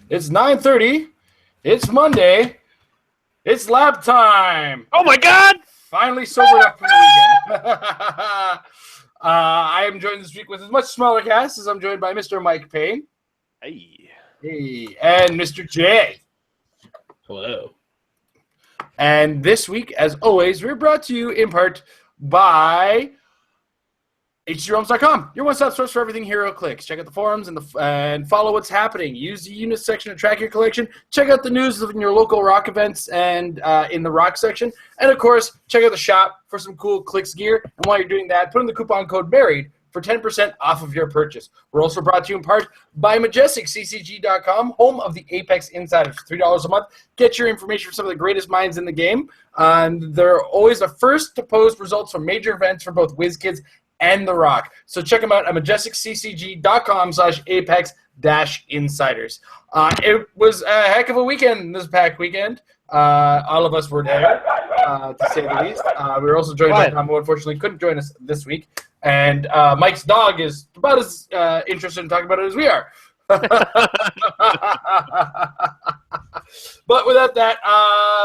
It's 9:30. It's Monday. It's lab time. Oh my God! Finally sobered up from the weekend. I am joined this week with a much smaller cast as I'm joined by Mr. Mike Payne. Hey. Hey. And Mr. J. Hello. And this week, as always, we're brought to you in part by HGRealms.com, your one-stop source for everything Heroclix. Check out the forums and follow what's happening. Use the units section to track your collection. Check out the news in your local rock events and in the rock section. And, of course, check out the shop for some cool Clicks gear. And while you're doing that, put in the coupon code MARRIED for 10% off of your purchase. We're also brought to you in part by MajesticCCG.com, home of the Apex Insiders. $3 a month. Get your information from some of the greatest minds in the game. They're always the first to post results from major events for both WizKids and The Rock. So check them out at MajesticCCG.com/Apex-Insiders. It was a heck of a weekend this past weekend. All of us were there, to say the least. We were also joined by Tom, who unfortunately couldn't join us this week. And Mike's dog is about as interested in talking about it as we are. But without that,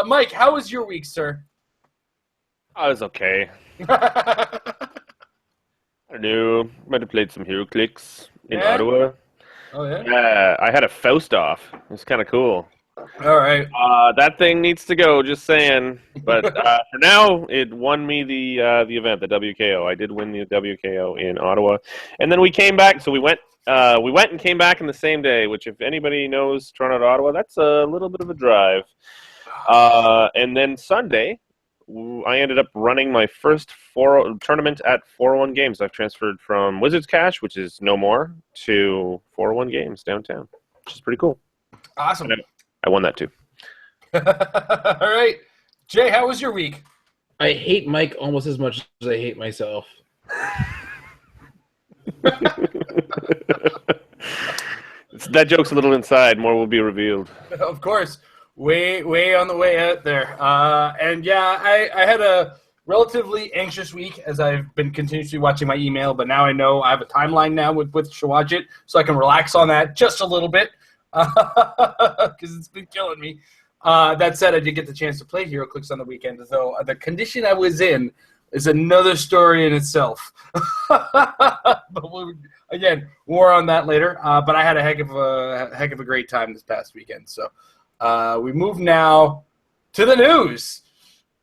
Mike, how was your week, sir? I was okay. I knew. Might have played some Heroclix in Ottawa. Oh, yeah? Yeah, I had a Faust off. It was kind of cool. All right. That thing needs to go, just saying. But for now, it won me the event, the WKO. I did win the WKO in Ottawa. And then we came back, so we went and came back in the same day, which if anybody knows Toronto to Ottawa, that's a little bit of a drive. And then Sunday, I ended up running my first tournament at 401 Games. I've transferred from Wizards Cash, which is no more, to 401 Games downtown, which is pretty cool. Awesome. I won that too. All right. Jay, how was your week? I hate Mike almost as much as I hate myself. That joke's a little inside. More will be revealed. Of course. Way on the way out there. And yeah, I had a relatively anxious week as I've been continuously watching my email, but now I know I have a timeline now with which to watch it, so I can relax on that just a little bit because it's been killing me. That said, I did get the chance to play Heroclix on the weekend, though the condition I was in is another story in itself. But again, more on that later. But I had a heck of a great time this past weekend, so. We move now to the news.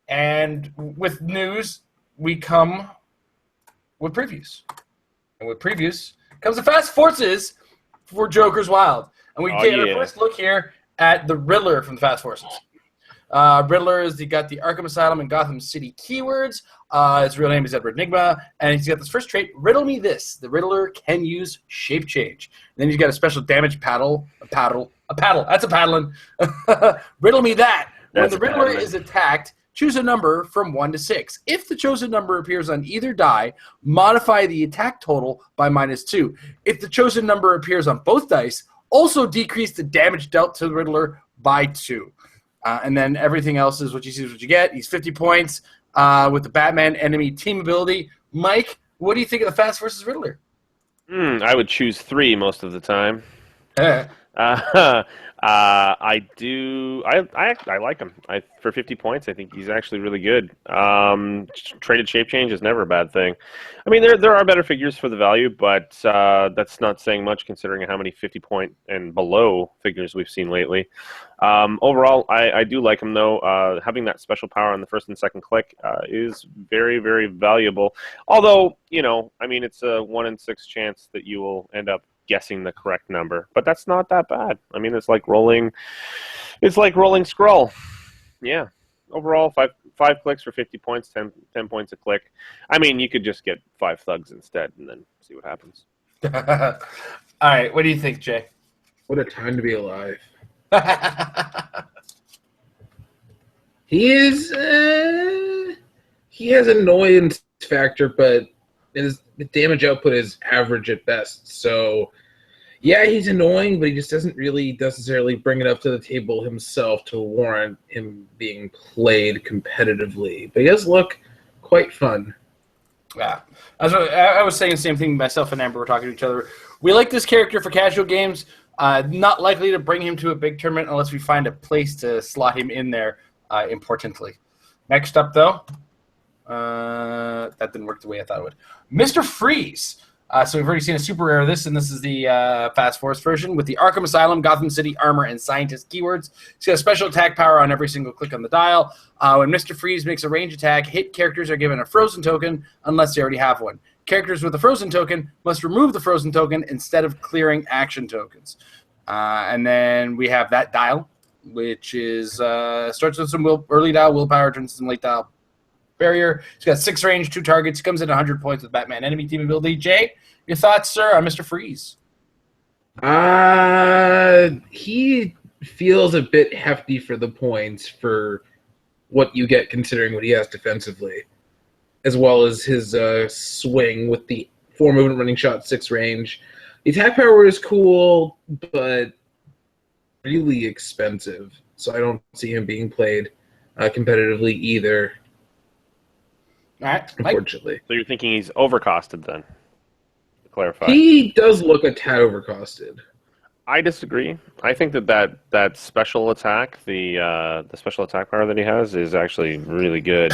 And with news, we come with previews. And with previews comes the Fast Forces for Joker's Wild. And we get our first look here at the Riddler from the Fast Forces. Riddler has got the Arkham Asylum and Gotham City keywords. His real name is Edward Nigma, and he's got this first trait, Riddle Me This. The Riddler can use shape change. And then he's got a special damage paddle. That's a paddling. Riddle Me That. When the Riddler is attacked, choose a number from 1 to 6. If the chosen number appears on either die, modify the attack total by -2. If the chosen number appears on both dice, also decrease the damage dealt to the Riddler by 2. And then everything else is what you see is what you get. He's 50 points with the Batman enemy team ability. Mike, what do you think of the Fast versus Riddler? I would choose 3 most of the time. I do. I like him. For 50 points, I think he's actually really good. Traded shape change is never a bad thing. I mean, there are better figures for the value, but that's not saying much considering how many 50-point and below figures we've seen lately. Overall, I do like him, though. Having that special power on the first and second click is very, very valuable. Although, I mean, it's a 1 in 6 chance that you will end up guessing the correct number, but that's not that bad. I mean, it's like rolling scroll. Yeah. Overall, five clicks for 50 points, 10 points a click. I mean, you could just get 5 thugs instead and then see what happens. All right. What do you think, Jay? What a time to be alive. He has an annoyance factor, but his damage output is average at best. So, yeah, he's annoying, but he just doesn't really necessarily bring it up to the table himself to warrant him being played competitively. But he does look quite fun. Yeah. I was saying the same thing myself and Amber were talking to each other. We like this character for casual games. Not likely to bring him to a big tournament unless we find a place to slot him in there importantly. Next up, though, that didn't work the way I thought it would. Mr. Freeze. So we've already seen a super rare of this, and this is the Fast Force version with the Arkham Asylum, Gotham City, Armor, and Scientist keywords. He's got a special attack power on every single click on the dial. When Mr. Freeze makes a range attack, hit characters are given a frozen token unless they already have one. Characters with a frozen token must remove the frozen token instead of clearing action tokens. And then we have that dial, which is starts with some early dial willpower, turns to some late dial barrier. He's got 6 range, 2 targets. He comes in 100 points with Batman enemy team ability. Jay, your thoughts, sir, on Mr. Freeze? He feels a bit hefty for the points for what you get considering what he has defensively, as well as his swing with the 4 movement, running shot, 6 range. The attack power is cool, but really expensive, so I don't see him being played competitively either. All right, Mike? Unfortunately. So you're thinking he's overcosted then? To clarify. He does look a tad overcosted. I disagree. I think that special attack, the special attack power that he has, is actually really good.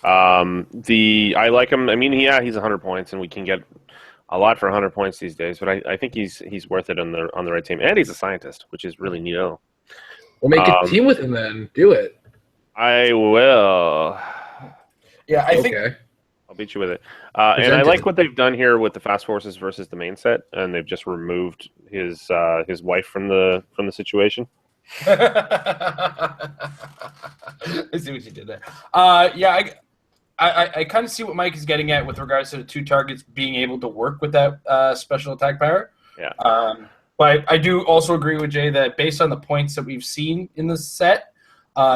I like him. I mean, yeah, he's 100 points, and we can get a lot for 100 points these days. But I think he's worth it on the right team, and he's a scientist, which is really neato. We'll make a team with him then. Do it. I will. Yeah, I think I'll beat you with it. And I like what they've done here with the Fast Forces versus the main set, and they've just removed his wife from the situation. I see what you did there. Yeah, I kind of see what Mike is getting at with regards to the 2 targets being able to work with that special attack power. Yeah. But I do also agree with Jay that based on the points that we've seen in this set,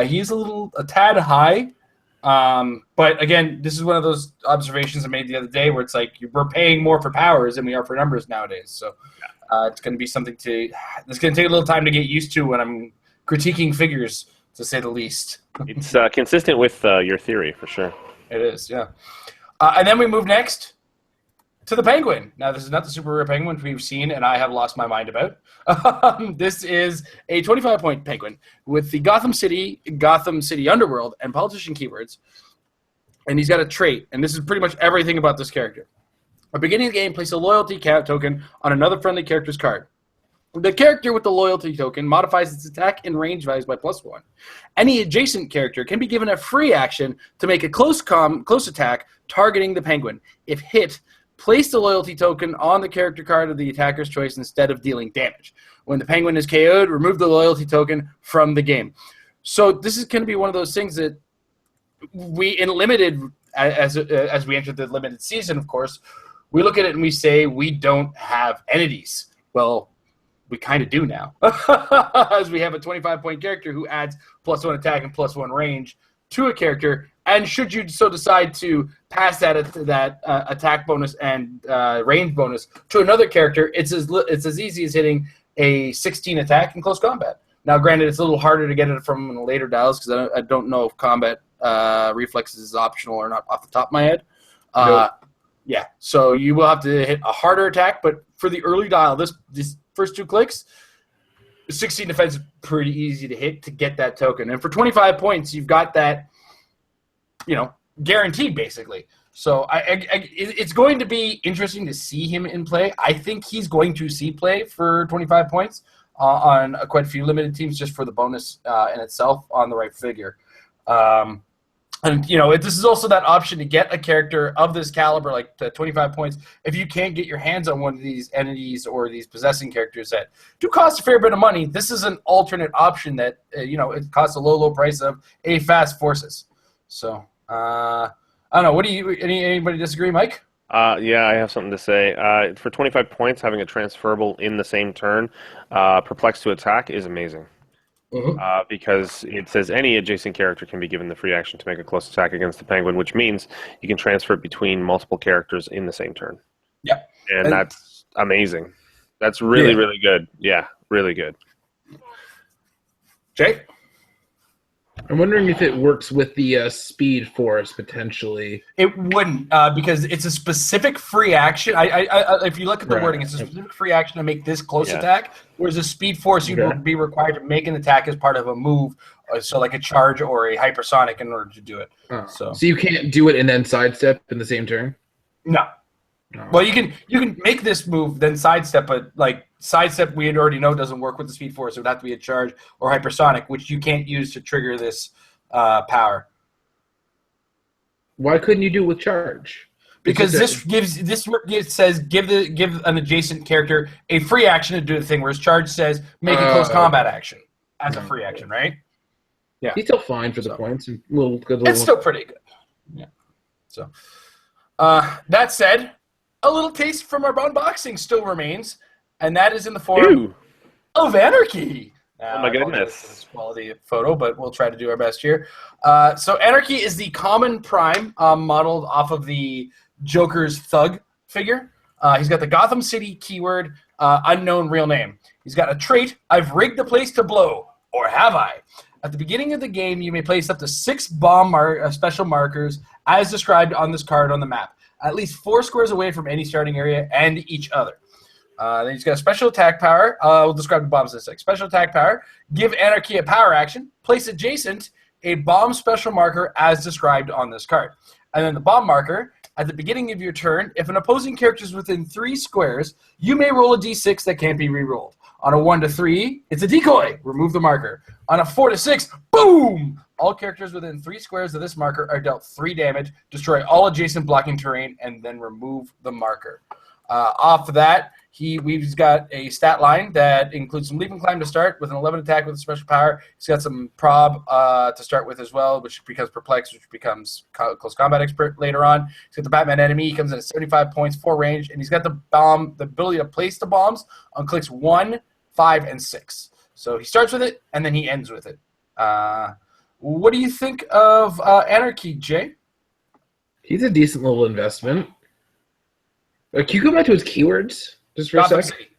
he's a tad high. But again, this is one of those observations I made the other day where it's like we're paying more for powers than we are for numbers nowadays. So it's going to be something it's going to take a little time to get used to when I'm critiquing figures, to say the least. It's consistent with your theory for sure. It is, yeah. And then we move next to the Penguin. Now, this is not the super rare Penguin we've seen, and I have lost my mind about. This is a 25-point Penguin with the Gotham City Underworld, and politician keywords. And he's got a trait, and this is pretty much everything about this character. At the beginning of the game, place a loyalty token on another friendly character's card. The character with the loyalty token modifies its attack and range values by +1. Any adjacent character can be given a free action to make a close attack targeting the Penguin. If hit, place the loyalty token on the character card of the attacker's choice instead of dealing damage. When the Penguin is KO'd, remove the loyalty token from the game. So this is going to be one of those things that we, in limited, as we enter the limited season, of course, we look at it and we say we don't have entities. Well, we kind of do now, as we have a 25-point character who adds +1 attack and +1 range to a character. And should you so decide to pass that attack bonus and range bonus to another character, it's as easy as hitting a 16 attack in close combat. Now, granted, it's a little harder to get it from later dials because I don't know if combat reflexes is optional or not off the top of my head. Nope. Yeah, so you will have to hit a harder attack, but for the early dial, these first 2 clicks, 16 defense is pretty easy to hit to get that token. And for 25 points, you've got that, guaranteed basically. So it's going to be interesting to see him in play. I think he's going to see play for 25 points on quite a few limited teams just for the bonus in itself on the right figure. And, this is also that option to get a character of this caliber, like 25 points, if you can't get your hands on one of these entities or these possessing characters that do cost a fair bit of money. This is an alternate option that, it costs a low price of a Fast Forces. So, I don't know. What do anybody disagree, Mike? Yeah, I have something to say. For 25 points, having a transferable in the same turn, perplex to attack is amazing. Mm-hmm. Because it says any adjacent character can be given the free action to make a close attack against the Penguin, which means you can transfer it between multiple characters in the same turn. Yeah. And that's amazing. That's really, really good. Yeah, really good. Jay? I'm wondering if it works with the Speed Force potentially. It wouldn't because it's a specific free action. If you look at the wording, it's a specific free action to make this close attack, whereas a Speed Force you would be required to make an attack as part of a move, so like a charge or a hypersonic in order to do it. Oh. So you can't do it and then sidestep in the same turn? No. Oh. Well, you can make this move, then sidestep, but like sidestep we already know doesn't work with the Speed Force. It would have to be a charge or hypersonic, which you can't use to trigger this power. Why couldn't you do it with charge? Because this says give an adjacent character a free action to do the thing, whereas charge says make a close combat action as a free action, right? Yeah, he's still fine for the points. It's still pretty good. Yeah. So, that said, a little taste from our unboxing still remains, and that is in the form of Anarchy. Oh my goodness! This quality photo, but we'll try to do our best here. So Anarchy is the common prime modeled off of the Joker's Thug figure. He's got the Gotham City keyword, unknown real name. He's got a trait, I've rigged the place to blow, or have I? At the beginning of the game, you may place up to 6 bomb special markers as described on this card on the map, at least 4 squares away from any starting area and each other. Then he's got a special attack power. We'll describe the bombs in a sec. Special attack power. Give Anarchy a power action. Place adjacent a bomb special marker as described on this card. And then the bomb marker, at the beginning of your turn, if an opposing character is within 3 squares, you may roll a d6 that can't be re-rolled. On a 1 to 3, it's a decoy. Remove the marker. On a 4 to 6, boom! All characters within 3 squares of this marker are dealt 3 damage. Destroy all adjacent blocking terrain, and then remove the marker. Off of that, we've got a stat line that includes some leap and climb to start with an 11 attack with a special power. He's got some prob to start with as well, which becomes perplex, which becomes close combat expert later on. He's got the Batman enemy. He comes in at 75 points, 4 range, and he's got the ability to place the bombs on clicks 1, 5, and 6. So he starts with it, and then he ends with it. What do you think of Anarchy, Jay? He's a decent little investment. Can you go back to his keywords just for Gotham a sec? City.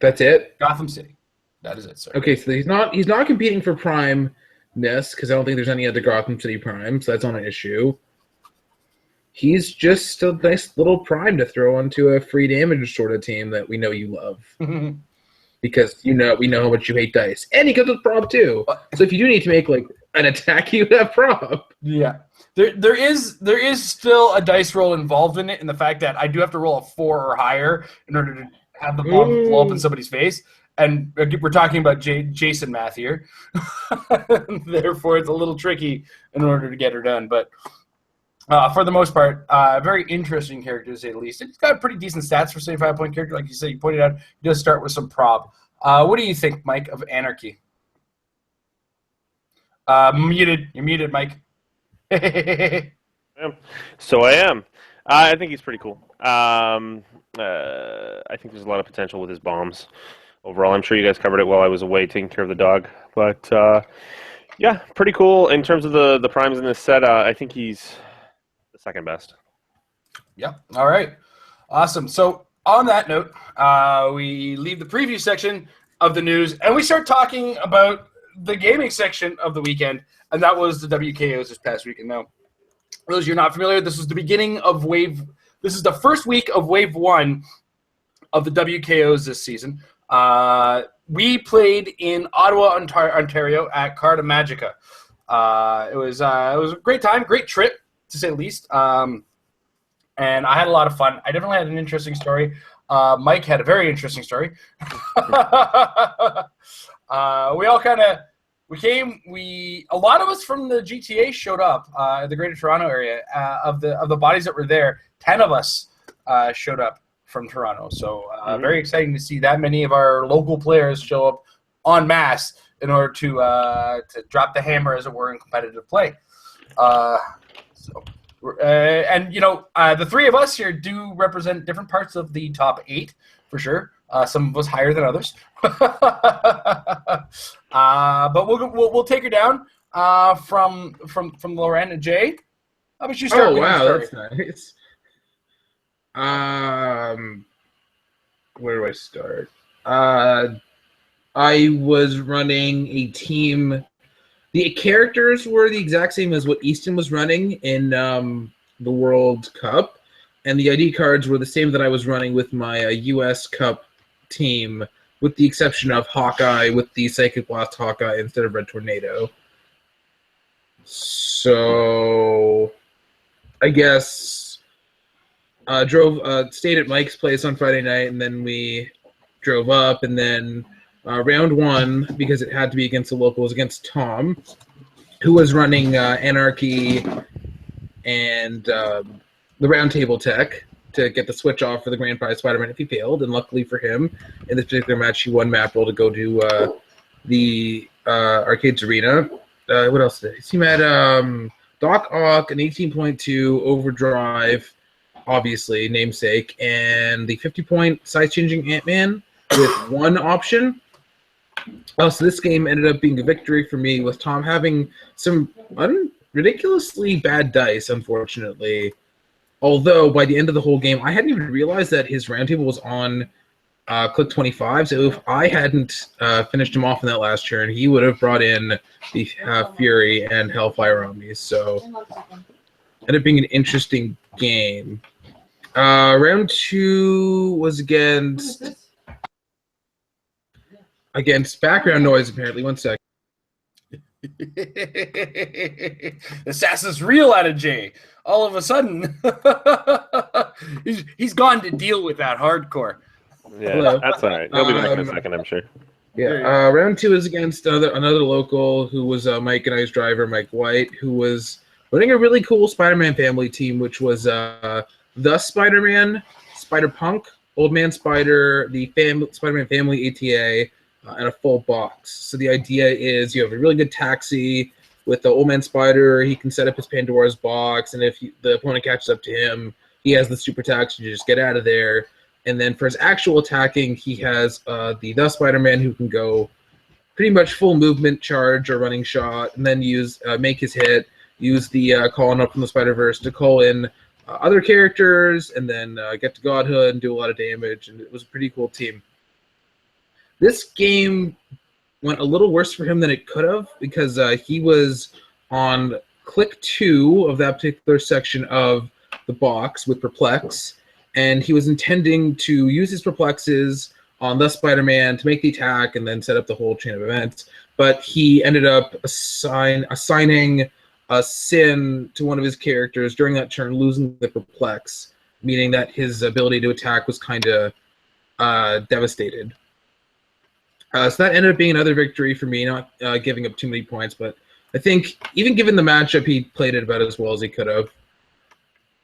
That's it? Gotham City. That is it, sir. Okay, so he's not competing for prime-ness, because I don't think there's any other Gotham City prime, so that's not an issue. He's just a nice little prime to throw onto a free damage sort of team that we know you love. Because we know how much you hate dice. And he comes with prob too. So if you do need to make like an attack, you have prob. Yeah. There is still a dice roll involved in it, in the fact that I do have to roll a 4 or higher in order to have the bomb blow up in somebody's face. And we're talking about Jason math here. Therefore, it's a little tricky in order to get her done. But for the most part, very interesting character to say the least. He's got pretty decent stats for 75-point character. Like you said, you pointed out, he does start with some prob. What do you think, Mike, of Anarchy? Muted. You're muted, Mike. So I am. I think he's pretty cool. I think there's a lot of potential with his bombs. Overall, I'm sure you guys covered it while I was away taking care of the dog. But, yeah, pretty cool. In terms of the primes in this set, I think he's the second best. Yeah. All right. Awesome. So on that note, we leave the preview section of the news, and we start talking about the gaming section of the weekend, and that was the WKOs this past weekend. Now, for those of you not familiar, this was the beginning of Wave. This is the first week of Wave 1 of the WKOs this season. We played in Ottawa, Ontario at Carta Magica. It was a great time, great trip, to say the least. And I had a lot of fun. I definitely had an interesting story. Mike had a very interesting story. We all kind of a lot of us from the GTA showed up the Greater Toronto area. Of the bodies that were there, 10 of us showed up from Toronto. So very exciting to see that many of our local players show up en masse in order to drop the hammer, as it were, in competitive play. And the 3 of us here do represent different parts of the top 8 for sure. Some of us higher than others. But we'll take her down from Lorraine and Jay. How about you start? Oh wow, that's nice. Where do I start? I was running a team The characters were the exact same as what Easton was running in the World Cup, and the ID cards were the same that I was running with my U.S. Cup team, with the exception of Hawkeye with the Psychic Blast Hawkeye instead of Red Tornado. So, I guess stayed at Mike's place on Friday night, and then we drove up, and then round one, because it had to be against the locals, against Tom, who was running Anarchy and the Roundtable Tech to get the switch off for the Grand Prize Spider-Man if he failed. And luckily for him, in this particular match, he won map roll to go to the Arcades Arena. What else did he? He had Doc Ock, an 18.2 Overdrive, obviously, namesake, and the 50-point size-changing Ant-Man with one option. So this game ended up being a victory for me, with Tom having some ridiculously bad dice, unfortunately. Although, by the end of the whole game, I hadn't even realized that his roundtable was on click 25, so if I hadn't finished him off in that last turn, he would have brought in the Fury and Hellfire on me, so it ended up being an interesting game. Round two was against background noise, apparently. 1 second. The sass is real out of Jay. All of a sudden, he's gone to deal with that hardcore. Yeah, Hello. that's all right. He'll be back in a second, I'm sure. Yeah, round two is against another local who was Mike and I's driver, Mike White, who was running a really cool Spider-Man family team, which was the Spider-Man, Spider-Punk, Old Man Spider, the Spider-Man family ATA, and a full box. So the idea is you have a really good taxi with the Old Man Spider. He can set up his Pandora's box, and if the opponent catches up to him, he has the super taxi to just get out of there. And then for his actual attacking, he has the Spider-Man, who can go pretty much full movement, charge, or running shot, and then make his hit, use the calling up from the Spider-Verse to call in other characters, and then get to Godhood and do a lot of damage. And it was a pretty cool team. This game went a little worse for him than it could have, because he was on click 2 of that particular section of the box with Perplex, and he was intending to use his Perplexes on the Spider-Man to make the attack and then set up the whole chain of events. But he ended up assigning a sin to one of his characters during that turn, losing the Perplex, meaning that his ability to attack was kind of devastated. So that ended up being another victory for me, not giving up too many points. But I think even given the matchup, he played it about as well as he could have.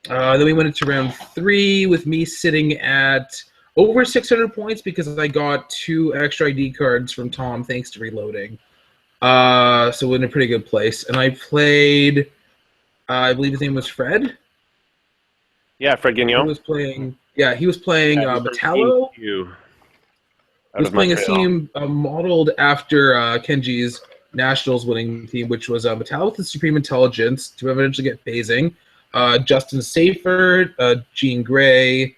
Then we went into round 3 with me sitting at over 600 points because I got 2 extra ID cards from Tom thanks to reloading. So in a pretty good place. And I played, I believe his name was Fred. Yeah, Fred Guignon. He was playing Metallo. He was playing a team modeled after Kenji's Nationals winning team, which was Metallo with the Supreme Intelligence to eventually get phasing. Justin Seyfert, Jean Grey,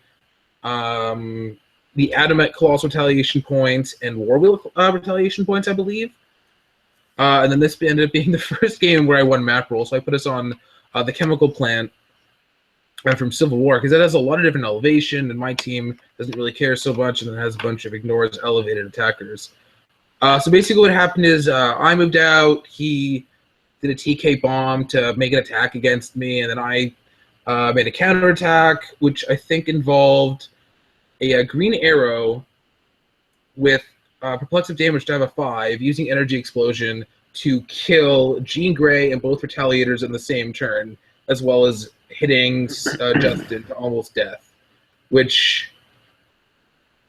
the Adamet Colossal Retaliation Points, and Warwheel Retaliation Points, I believe. And then this ended up being the first game where I won map roll, so I put us on the Chemical Plant from Civil War, because it has a lot of different elevation, and my team doesn't really care so much, and it has a bunch of ignores elevated attackers. So basically what happened is I moved out, he did a TK bomb to make an attack against me, and then I made a counterattack, which I think involved a green arrow with perplexive damage to have a 5, using Energy Explosion to kill Jean Grey and both Retaliators in the same turn, as well as hitting Justin to almost death, which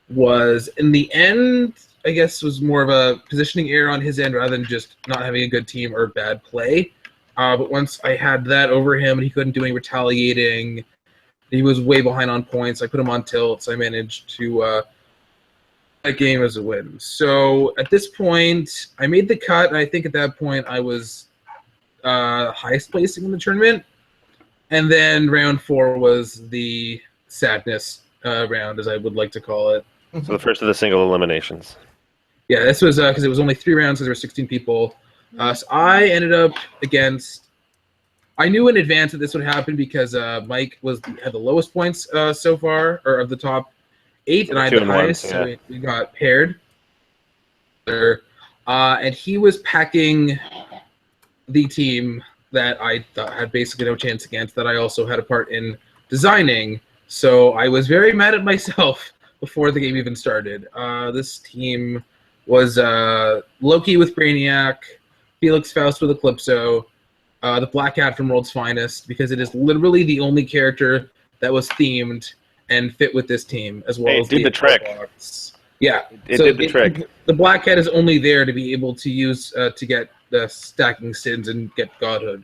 was, in the end, I guess was more of a positioning error on his end rather than just not having a good team or bad play. But once I had that over him and he couldn't do any retaliating, he was way behind on points. I put him on tilt, so I managed to that game as a win. So at this point, I made the cut, and I think at that point I was highest placing in the tournament. And then round 4 was the sadness round, as I would like to call it. So the first of the single eliminations. Yeah, this was because it was only 3 rounds because there were 16 people. So I ended up against. I knew in advance that this would happen because Mike had the lowest points so far, or of the top 8, and I had the highest, so we got paired. And he was packing the team that I thought had basically no chance against, that I also had a part in designing. So I was very mad at myself before the game even started. This team was Loki with Brainiac, Felix Faust with Eclipso, the Black Cat from World's Finest, because it is literally the only character that was themed and fit with this team, as well as did the trick. Box. Yeah, it did the trick. The Black Cat is only there to be able to use to get the stacking sins and get godhood.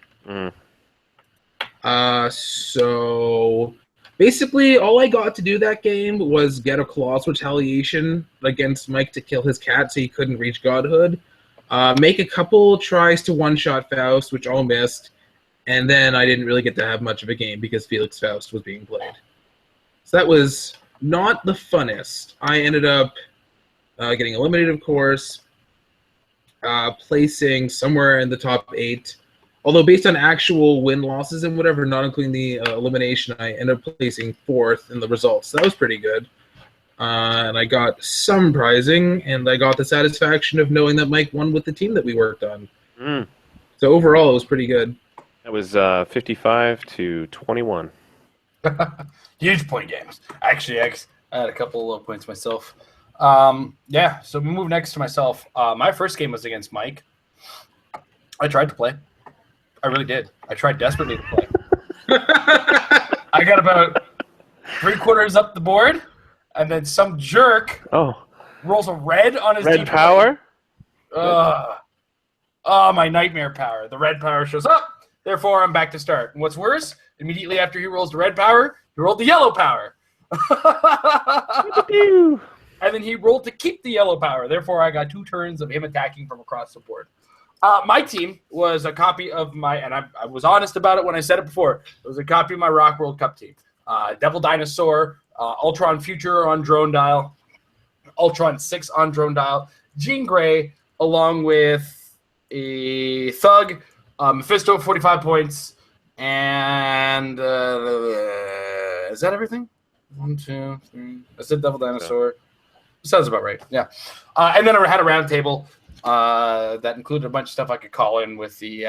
So basically, all I got to do that game was get a colossal retaliation against Mike to kill his cat, so he couldn't reach godhood. Make a couple tries to one-shot Faust, which all missed, and then I didn't really get to have much of a game because Felix Faust was being played. So that was not the funnest. I ended up getting eliminated, of course, placing somewhere in the top 8. Although based on actual win-losses and whatever, not including the elimination, I ended up placing 4th in the results. So that was pretty good. And I got some prizing, and I got the satisfaction of knowing that Mike won with the team that we worked on. So overall, it was pretty good. That was 55-21. Huge point games. Actually, I had a couple of low points myself. So we move next to myself. My first game was against Mike. I tried to play. I really did. I tried desperately to play. I got about 3/4 up the board, and then some jerk rolls a red on his red power. My nightmare power. The red power shows up. Therefore, I'm back to start. And what's worse, immediately after he rolls the red power, he rolled the yellow power. And then he rolled to keep the yellow power. Therefore, I got 2 turns of him attacking from across the board. My team was a copy of and I was honest about it when I said it before. It was a copy of my Rock World Cup team. Devil Dinosaur, Ultron Future on Drone Dial, Ultron 6 on Drone Dial, Jean Grey, along with a Thug, Mephisto 45 points, and is that everything? 1, 2, 3. I said Devil Dinosaur. Sounds about right. Yeah. And then I had a round table that included a bunch of stuff I could call in with the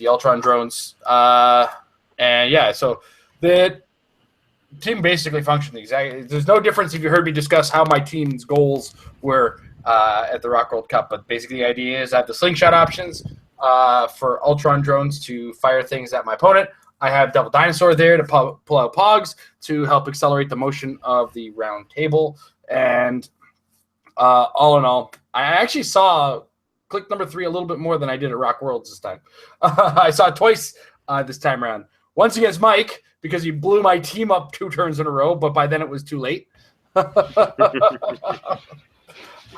Ultron drones. So the team basically functioned exactly. There's no difference if you heard me discuss how my team's goals were at the Rock World Cup, but basically the idea is I have the slingshot options for Ultron drones to fire things at my opponent. I have Devil Dinosaur there to pull out Pogs to help accelerate the motion of the round table. And all in all, I actually saw click number 3 a little bit more than I did at Rock Worlds this time. I saw it twice this time around. Once against Mike, because he blew my team up 2 turns in a row, but by then it was too late.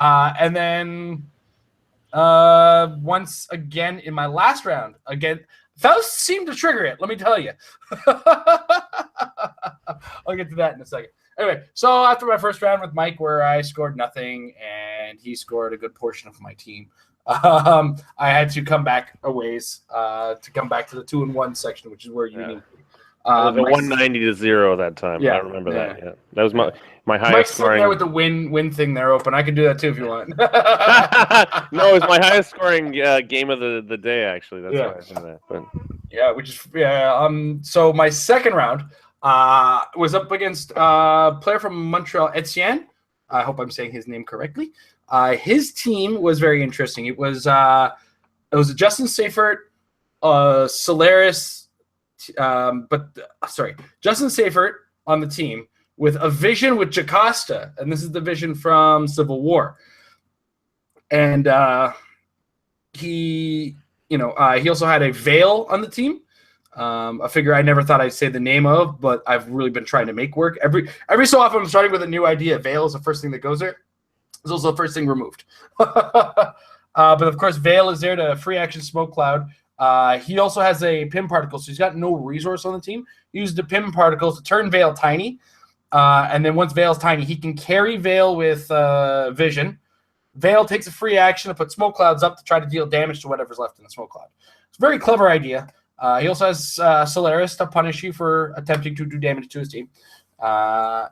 And then once again in my last round, Faust seemed to trigger it, let me tell you. I'll get to that in a second. Anyway, so after my first round with Mike, where I scored nothing and he scored a good portion of my team, I had to come back a ways to come back to the 2-1 section, which is where you need. It was a 190-0 that time. Yeah, I remember that. Yeah, that was my highest Mike's scoring. There with the win thing there open. I can do that too if you want. No, it was my highest scoring game of the day. Actually, that's why I said that. But so my second round was up against a player from Montreal, Etienne. I hope I'm saying his name correctly. His team was very interesting. It was a Justin Seifert, Solaris. Justin Seifert on the team with a vision with Jocasta, and this is the vision from Civil War. And he also had a Veil on the team, a figure I never thought I'd say the name of, but I've really been trying to make work. Every so often I'm starting with a new idea. Veil is the first thing that goes there. It's also the first thing removed. But of course, Veil is there to free action Smoke Cloud. He also has a Pim Particle, so he's got no resource on the team. He used the Pim Particles to turn Veil tiny. And then once Veil's tiny, he can carry Veil with Vision. Veil takes a free action to put smoke clouds up to try to deal damage to whatever's left in the smoke cloud. It's a very clever idea. He also has Solaris to punish you for attempting to do damage to his team. There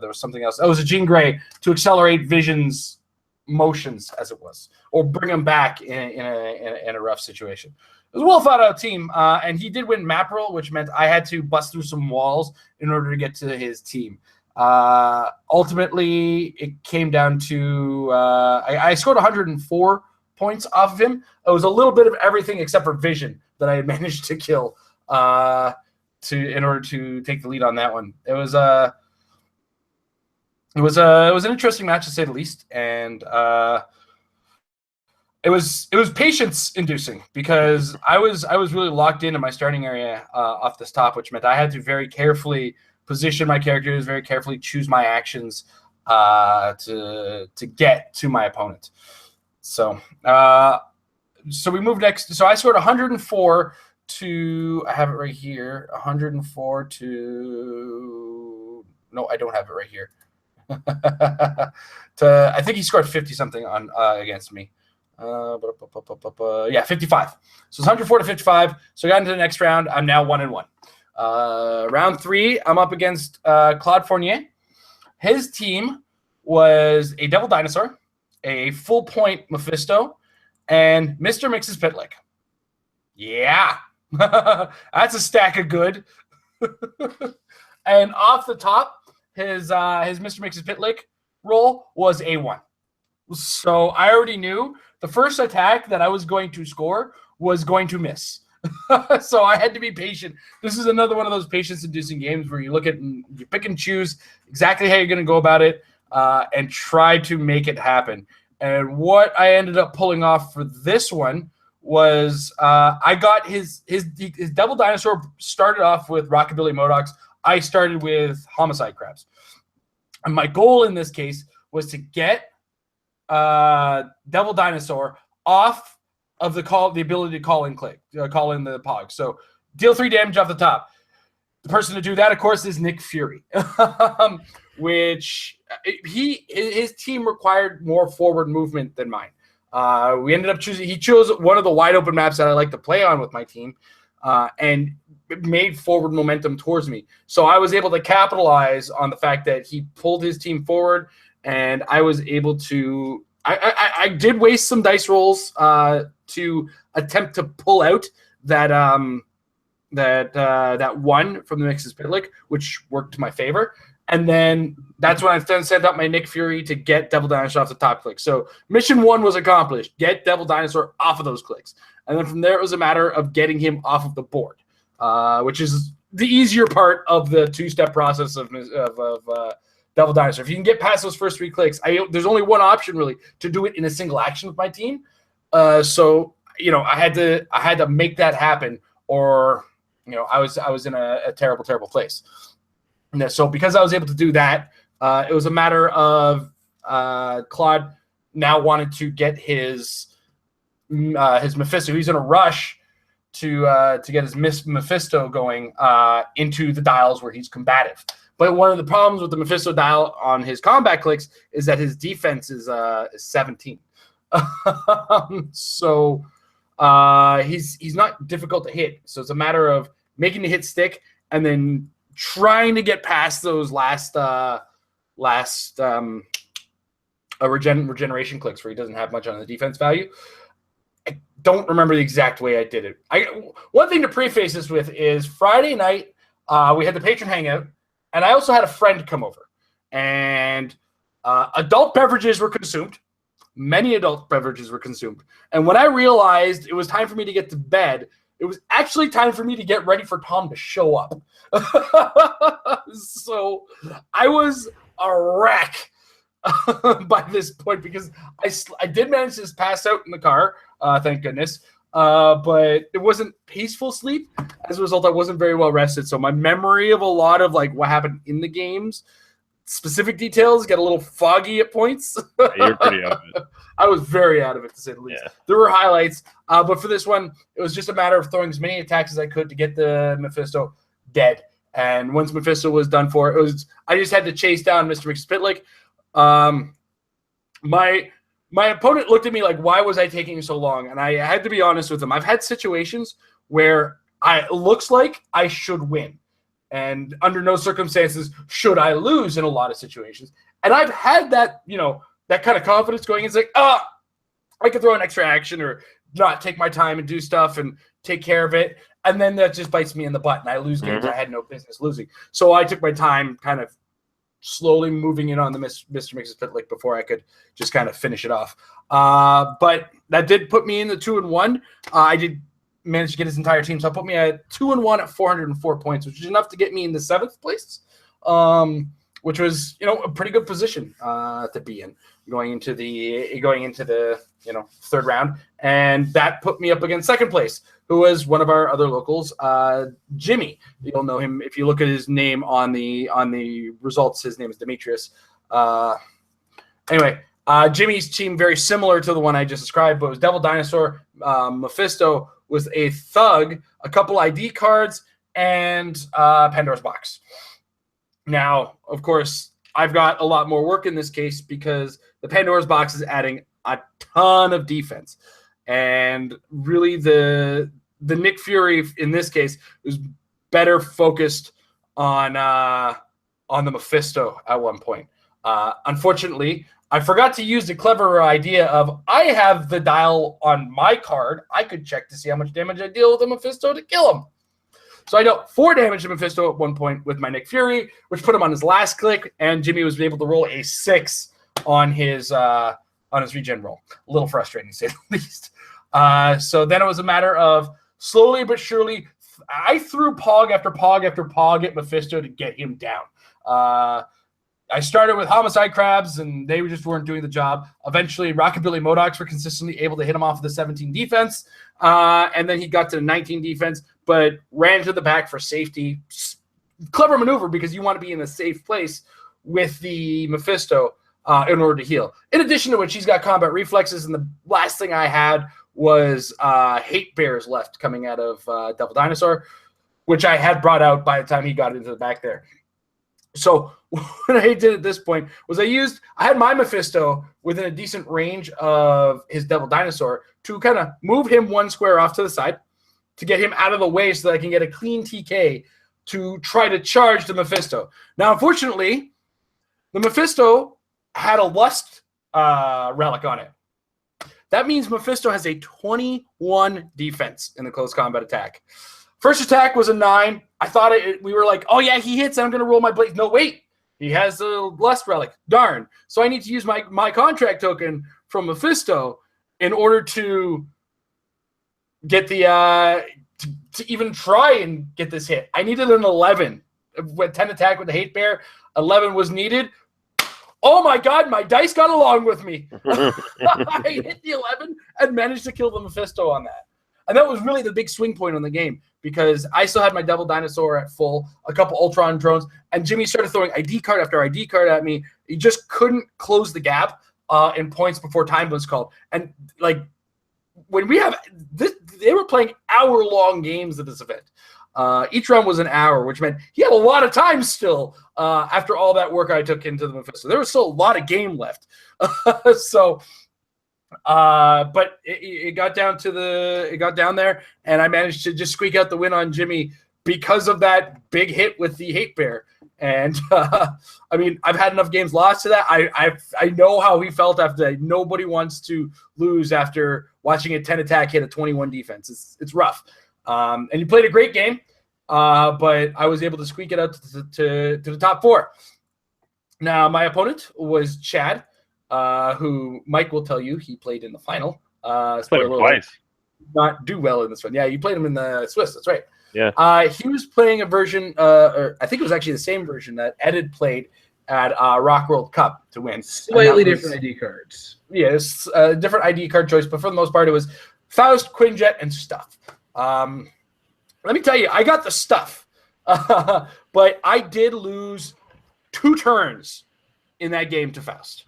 was something else. Oh, it was a Jean Grey to accelerate Vision's motions, as it was, or bring him back in a rough situation. It was a well thought out team, and he did win map roll, which meant I had to bust through some walls in order to get to his team. Ultimately, it came down to I scored 104 points off of him. It was a little bit of everything except for Vision that I had managed to kill in order to take the lead on that one. It was an interesting match to say the least, and it was patience inducing because I was really locked into my starting area off this top, which meant I had to very carefully position my characters, very carefully choose my actions to get to my opponent. So we moved next. So I scored 104 to, I have it right here, 104 to, no, I don't have it right here. I think he scored 50 something on against me. Yeah, 55. So it's 104 to 55. So I got into the next round. I'm now 1-1. Round 3, I'm up against Claude Fournier. His team was a Devil Dinosaur, a full point Mephisto, and Mr. Mix's Pitlick. Yeah, that's a stack of good. And off the top, his Mr. Mix's Pitlick roll was A1. So I already knew the first attack that I was going to score was going to miss. So I had to be patient. This is another one of those patience-inducing games where you look at and you pick and choose exactly how you're going to go about it and try to make it happen. And what I ended up pulling off for this one was I got his Devil Dinosaur started off with Rockabilly Modocs. I started with Homicide Crabs. And my goal in this case was to get Devil Dinosaur off of the ability to call in the Pog. So deal 3 damage off the top. The person to do that, of course, is Nick Fury, which his team required more forward movement than mine. We ended up he chose one of the wide open maps that I like to play on with my team, and made forward momentum towards me. So I was able to capitalize on the fact that he pulled his team forward, and I was able to. I did waste some dice rolls to attempt to pull out that one from the Mix's Pitlick, which worked to my favor. And then that's when I then sent out my Nick Fury to get Devil Dinosaur off the top click. So mission 1 was accomplished. Get Devil Dinosaur off of those clicks. And then from there, it was a matter of getting him off of the board, which is the easier part of the 2-step process of Devil Dinosaur. If you can get past those first 3 clicks, there's only one option really to do it in a single action with my team. So I had to make that happen, or I was in a terrible place. And so because I was able to do that, it was a matter of Claude now wanted to get his Mephisto. He's in a rush to get his Mephisto going into the dials where he's combative. But one of the problems with the Mephisto dial on his combat clicks is that his defense is 17. So he's not difficult to hit. So it's a matter of making the hit stick and then trying to get past those last regeneration clicks where he doesn't have much on the defense value. I don't remember the exact way I did it. One thing to preface this with is Friday night we had the patron hangout. And I also had a friend come over, and adult beverages were consumed. Many adult beverages were consumed. And when I realized it was time for me to get to bed, it was actually time for me to get ready for Tom to show up. So I was a wreck by this point because I did manage to pass out in the car, thank goodness. But it wasn't peaceful sleep. As a result, I wasn't very well rested. So my memory of a lot of what happened in the games, specific details, get a little foggy at points. You're pretty out of it. I was very out of it, to say the least. Yeah. There were highlights, but for this one, it was just a matter of throwing as many attacks as I could to get the Mephisto dead. And once Mephisto was done for, I just had to chase down Mr. McSpitlick. my opponent looked at me like, why was I taking so long? And I had to be honest with him. I've had situations where it looks like I should win. And under no circumstances should I lose in a lot of situations. And I've had that, that kind of confidence going. It's like, I could throw an extra action or not take my time and do stuff and take care of it. And then that just bites me in the butt and I lose games I had no business losing. So I took my time kind of slowly moving in on the Mr. Mix's Pit Lick before I could just kind of finish it off. But that did put me in the 2-1. I did manage to get his entire team. So it put me at 2-1 at 404 points, which is enough to get me in the 7th place, which was, a pretty good position to be in going into the third round. And that put me up against 2nd place, who was one of our other locals, Jimmy. You'll know him if you look at his name on the results. His name is Demetrius. Anyway, Jimmy's team very similar to the one I just described, but it was Devil Dinosaur. Mephisto was a thug, a couple ID cards, and Pandora's Box. Now, of course, I've got a lot more work in this case because the Pandora's Box is adding a ton of defense. And really the Nick Fury in this case was better focused on the Mephisto at one point. Unfortunately, I forgot to use the clever idea of I have the dial on my card. I could check to see how much damage I deal with the Mephisto to kill him. So I dealt 4 damage to Mephisto at one point with my Nick Fury, which put him on his last click, and Jimmy was able to roll a 6 on his regen roll. A little frustrating, to say the least. So then it was a matter of slowly but surely, I threw Pog after Pog after Pog at Mephisto to get him down. I started with Homicide Crabs, and they just weren't doing the job. Eventually, Rockabilly Modocs were consistently able to hit him off of the 17 defense, and then he got to the 19 defense, but ran to the back for safety. Clever maneuver because you want to be in a safe place with the Mephisto in order to heal. In addition to which, he's got combat reflexes, and the last thing I had was Hate Bears left coming out of Devil Dinosaur, which I had brought out by the time he got into the back there. So what I did at this point was I had my Mephisto within a decent range of his Devil Dinosaur to kind of move him 1 square off to the side to get him out of the way so that I can get a clean TK to try to charge the Mephisto. Now, unfortunately, the Mephisto had a Lust relic on it. That means Mephisto has a 21 defense in the close combat attack. First attack was a 9. I thought we were like, oh yeah, he hits. I'm going to roll my blade. No, wait. He has the Lust relic. Darn. So I need to use my contract token from Mephisto in order to get the to even try and get this hit. I needed an 11. With 10 attack with the Hate Bear, 11 was needed. Oh my God, my dice got along with me. I hit the 11 and managed to kill the Mephisto on that. And that was really the big swing point on the game because I still had my Devil Dinosaur at full, a couple Ultron drones, and Jimmy started throwing ID card after ID card at me. He just couldn't close the gap in points before time was called. And like when we have this, they were playing hour-long games at this event. Each round was an hour, which meant he had a lot of time still after all that work I took into the Mephisto. There was still a lot of game left. But it got down there, and I managed to just squeak out the win on Jimmy because of that big hit with the Hate Bear. And I mean, I've had enough games lost to that. I know how he felt after that. Nobody wants to lose after watching a 10 attack hit a 21 defense. It's rough. And he played a great game, but I was able to squeak it out to the top 4. Now, my opponent was Chad, who Mike will tell you he played in the final. Played him twice. Not do well in this one. Yeah, you played him in the Swiss. That's right. Yeah. He was playing a version, or I think it was actually the same version that Ed had played at Rock World Cup to win. Slightly different ID cards. Yes, different ID card choice, but for the most part, it was Faust, Quinjet, and Stuff. Let me tell you, I got the Stuff, but I did lose 2 turns in that game to Faust.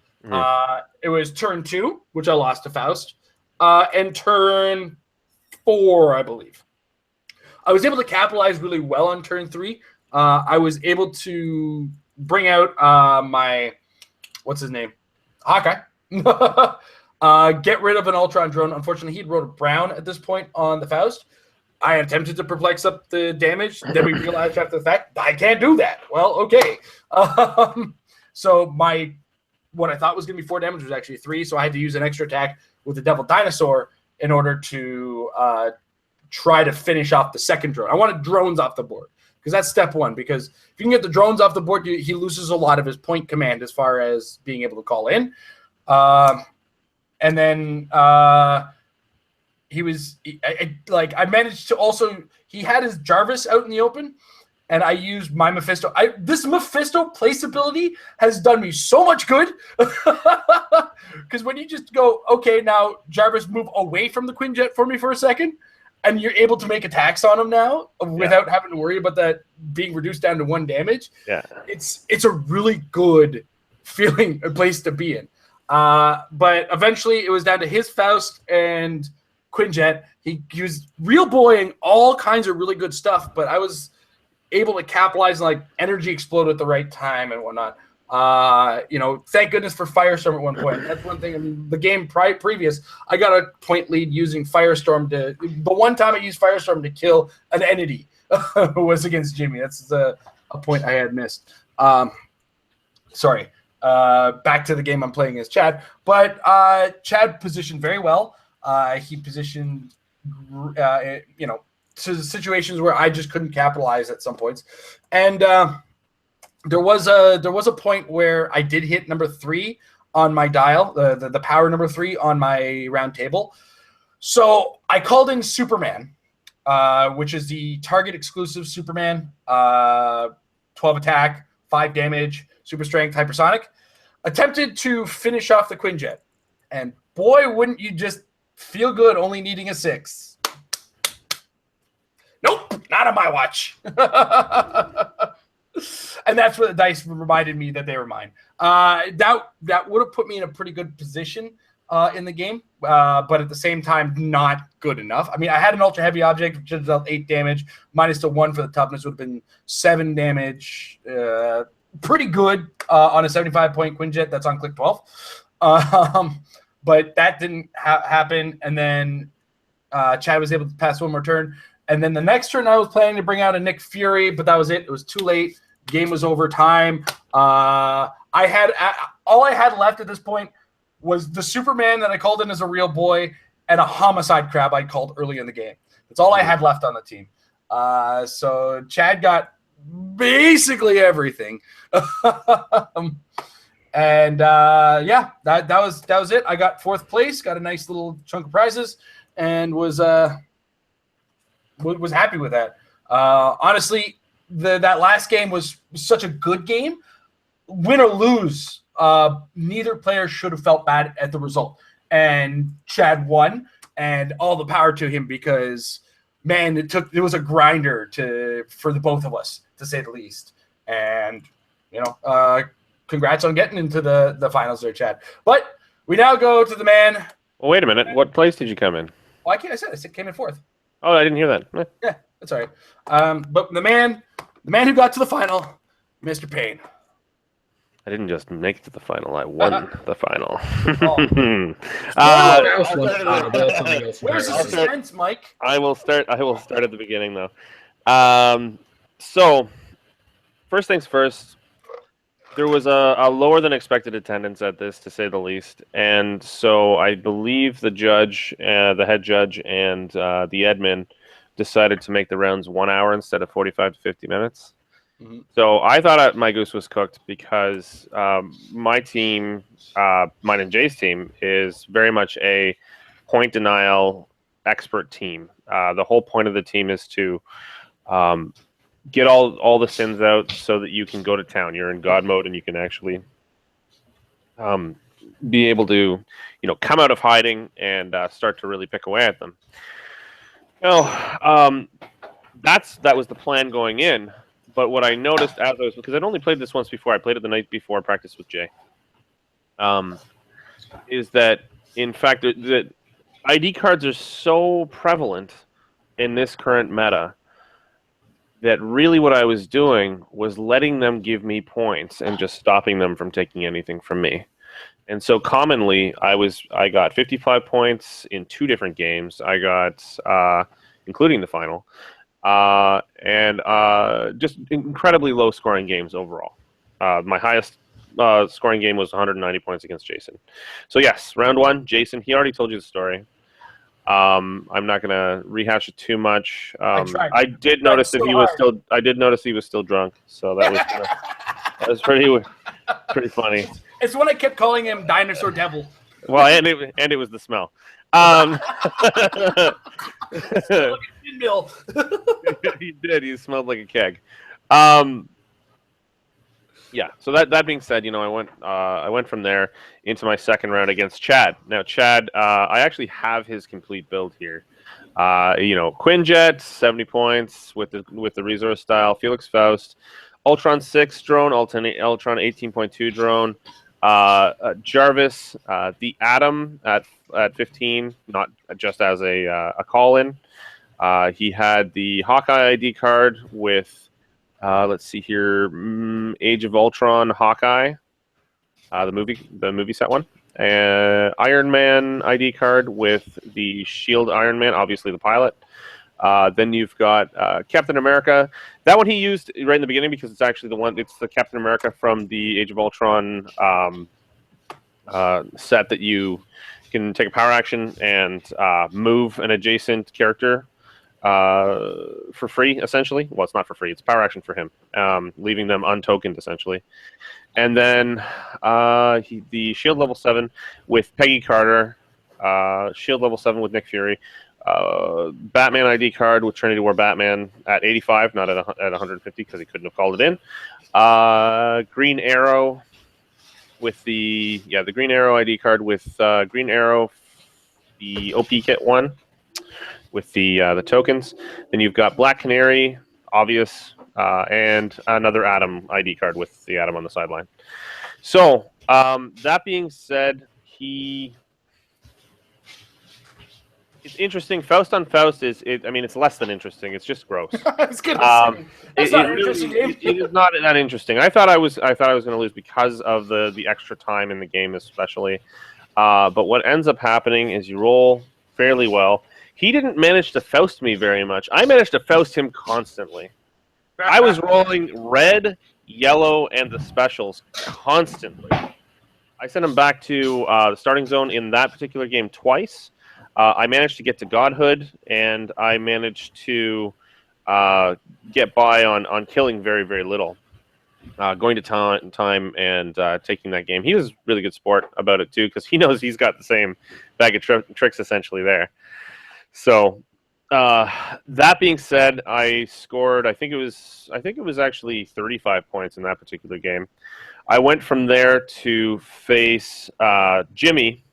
It was turn 2, which I lost to Faust, and turn 4, I believe. I was able to capitalize really well on turn 3. I was able to bring out my, what's his name? Hawkeye. Get rid of an Ultron drone. Unfortunately, he'd rolled a brown at this point on the Faust. I attempted to perplex up the damage. Then we realized after the fact, I can't do that. Well, okay. So what I thought was going to be 4 damage was actually 3, so I had to use an extra attack with the Devil Dinosaur in order to try to finish off the second drone. I wanted drones off the board because that's step 1. Because if you can get the drones off the board, he loses a lot of his point command as far as being able to call in. And then I managed to also, he had his Jarvis out in the open, and I used my Mephisto. This Mephisto place ability has done me so much good. Because when you just go, okay, now Jarvis, move away from the Quinjet for me for a second, and you're able to make attacks on him now without having to worry about that being reduced down to 1 damage. Yeah, it's a really good feeling, a place to be in. But eventually it was down to his Faust and Quinjet. He was real boying all kinds of really good stuff, but I was able to capitalize and like energy explode at the right time and whatnot. Thank goodness for Firestorm at one point. That's one thing. I mean, the game previous, I got a point lead using Firestorm the one time I used Firestorm to kill an entity was against Jimmy. That's a point I had missed. Sorry. Back to the game I'm playing as Chad. But Chad positioned very well. He positioned, to situations where I just couldn't capitalize at some points. And there was a point where I did hit number 3 on my dial, the power number 3 on my round table. So I called in Superman, which is the target exclusive Superman, 12 attack, 5 damage, super strength, hypersonic. Attempted to finish off the Quinjet. And boy, wouldn't you just feel good only needing a 6. Nope, not on my watch. And that's where the dice reminded me that they were mine. That would have put me in a pretty good position in the game, but at the same time, not good enough. I mean, I had an ultra heavy object, which is 8 damage, minus the 1 for the toughness would have been 7 damage. Pretty good on a 75-point Quinjet that's on click 12. But that didn't happen, and then Chad was able to pass 1 more turn. And then the next turn, I was planning to bring out a Nick Fury, but that was it. It was too late. Game was over time. All I had left at this point was the Superman that I called in as a real boy and a homicide crab I called early in the game. That's all I had left on the team. So Chad got basically everything. And that was it. I got 4th place, got a nice little chunk of prizes, and was happy with that. Honestly, that last game was such a good game. Win or lose, neither player should have felt bad at the result. And Chad won, and all the power to him because, man, it was a grinder for the both of us, to say the least. And, congrats on getting into the finals there, Chad. But we now go to the man. Well, wait a minute. What place did you come in? Well, I said came in 4th. Oh, I didn't hear that. Yeah, that's all right. But the man who got to the final, Mr. Payne. I didn't just make it to the final. I won the final. Where's the suspense, Mike? I will start at the beginning, though. So, first things first, there was a lower than expected attendance at this, to say the least. And so I believe the judge, the head judge, and the admin decided to make the rounds 1 hour instead of 45 to 50 minutes. Mm-hmm. So I thought my goose was cooked because my team, mine and Jay's team, is very much a point denial expert team. The whole point of the team is to get all the sins out so that you can go to town. You're in God mode and you can actually be able to, come out of hiding and start to really pick away at them. That was the plan going in. But what I noticed because I'd only played this once before, I played it the night before I practiced with Jay, is that, in fact, the ID cards are so prevalent in this current meta that really what I was doing was letting them give me points and just stopping them from taking anything from me. And so commonly, I got 55 points in 2 different games. I got, including the final, and just incredibly low scoring games overall. My highest scoring game was 190 points against Jason. So yes, round 1, Jason. He already told you the story. I'm not gonna rehash it too much. I did notice that he was still. I did notice he was still drunk. So that was pretty funny. It's when I kept calling him Dinosaur Devil. Well, and it was the smell. He did. He smelled like a keg. Yeah. So that being said, I went from there into my second round against Chad. Now, Chad, I actually have his complete build here. Quinjet, 70 points with the resource style. Felix Faust, Ultron 6 drone, Ultron 18.2 drone. Jarvis, the Atom at 15, not just as a call-in. He had the Hawkeye ID card with, let's see here, Age of Ultron Hawkeye, the movie set one. Iron Man ID card with the Shield Iron Man, obviously the pilot. Then you've got Captain America. That one he used right in the beginning because it's actually it's the Captain America from the Age of Ultron set that you can take a power action and move an adjacent character for free, essentially. Well, it's not for free. It's a power action for him, leaving them untokened, essentially. And then the Shield level 7 with Peggy Carter, Shield level 7 with Nick Fury, Batman ID card with Trinity War Batman at 85, not at 150 because he couldn't have called it in. Green Arrow with the Green Arrow ID card with Green Arrow, the OP kit one with the tokens. Then you've got Black Canary, obvious, and another Atom ID card with the Atom on the sideline. So that being said, it's interesting. Faust on Faust it's less than interesting. It's just gross. It's good to say. It's not an interesting game. It is not that interesting. I thought I was going to lose because of the extra time in the game, especially. But what ends up happening is you roll fairly well. He didn't manage to Faust me very much. I managed to Faust him constantly. I was rolling red, yellow, and the specials constantly. I sent him back to the starting zone in that particular game twice. I managed to get to Godhood, and I managed to get by on killing very, very little. Going to time and taking that game. He was really good sport about it, too, because he knows he's got the same bag of tricks essentially there. So that being said, I scored, I think it was actually 35 points in that particular game. I went from there to face Jimmy.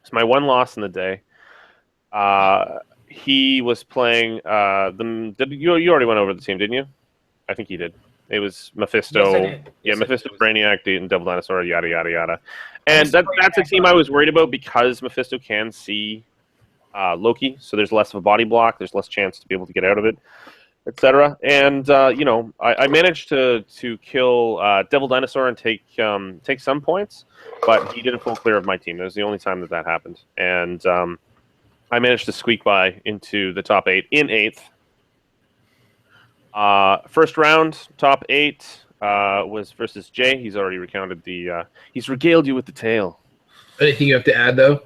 It's my one loss in the day. He was playing you already went over the team, didn't you? I think you did. It was Mephisto. Yes, I did. Yes, Mephisto, Brainiac, and Devil Dinosaur, yada yada yada. And that's a team I was worried about because Mephisto can see Loki, so there's less of a body block, there's less chance to be able to get out of it, etc. And I managed to kill Devil Dinosaur and take some points, but he did a full clear of my team. That was the only time that happened, and I managed to squeak by into the top 8 in 8th. First round, top 8 was versus Jay. He's already recounted he's regaled you with the tale. Anything you have to add, though?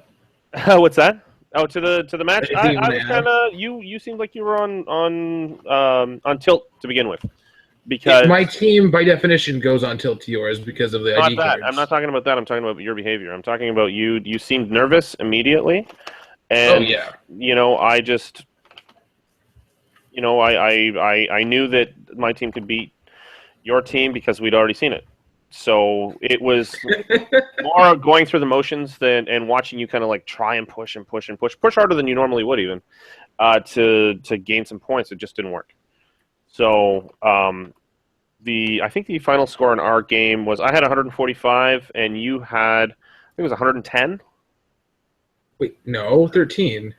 What's that? Oh, to the match. I was kind of you seemed like you were on tilt to begin with, because my team by definition goes on tilt to yours because of the ID cards. I'm not talking about that. I'm talking about your behavior. I'm talking about you. You seemed nervous immediately, and I just I knew that my team could beat your team because we'd already seen it. So it was more going through the motions and watching you kind of like try and push harder than you normally would even to gain some points. It just didn't work. So I think the final score in our game was I had 145 and you had, I think it was 110. Wait, no, 13. Did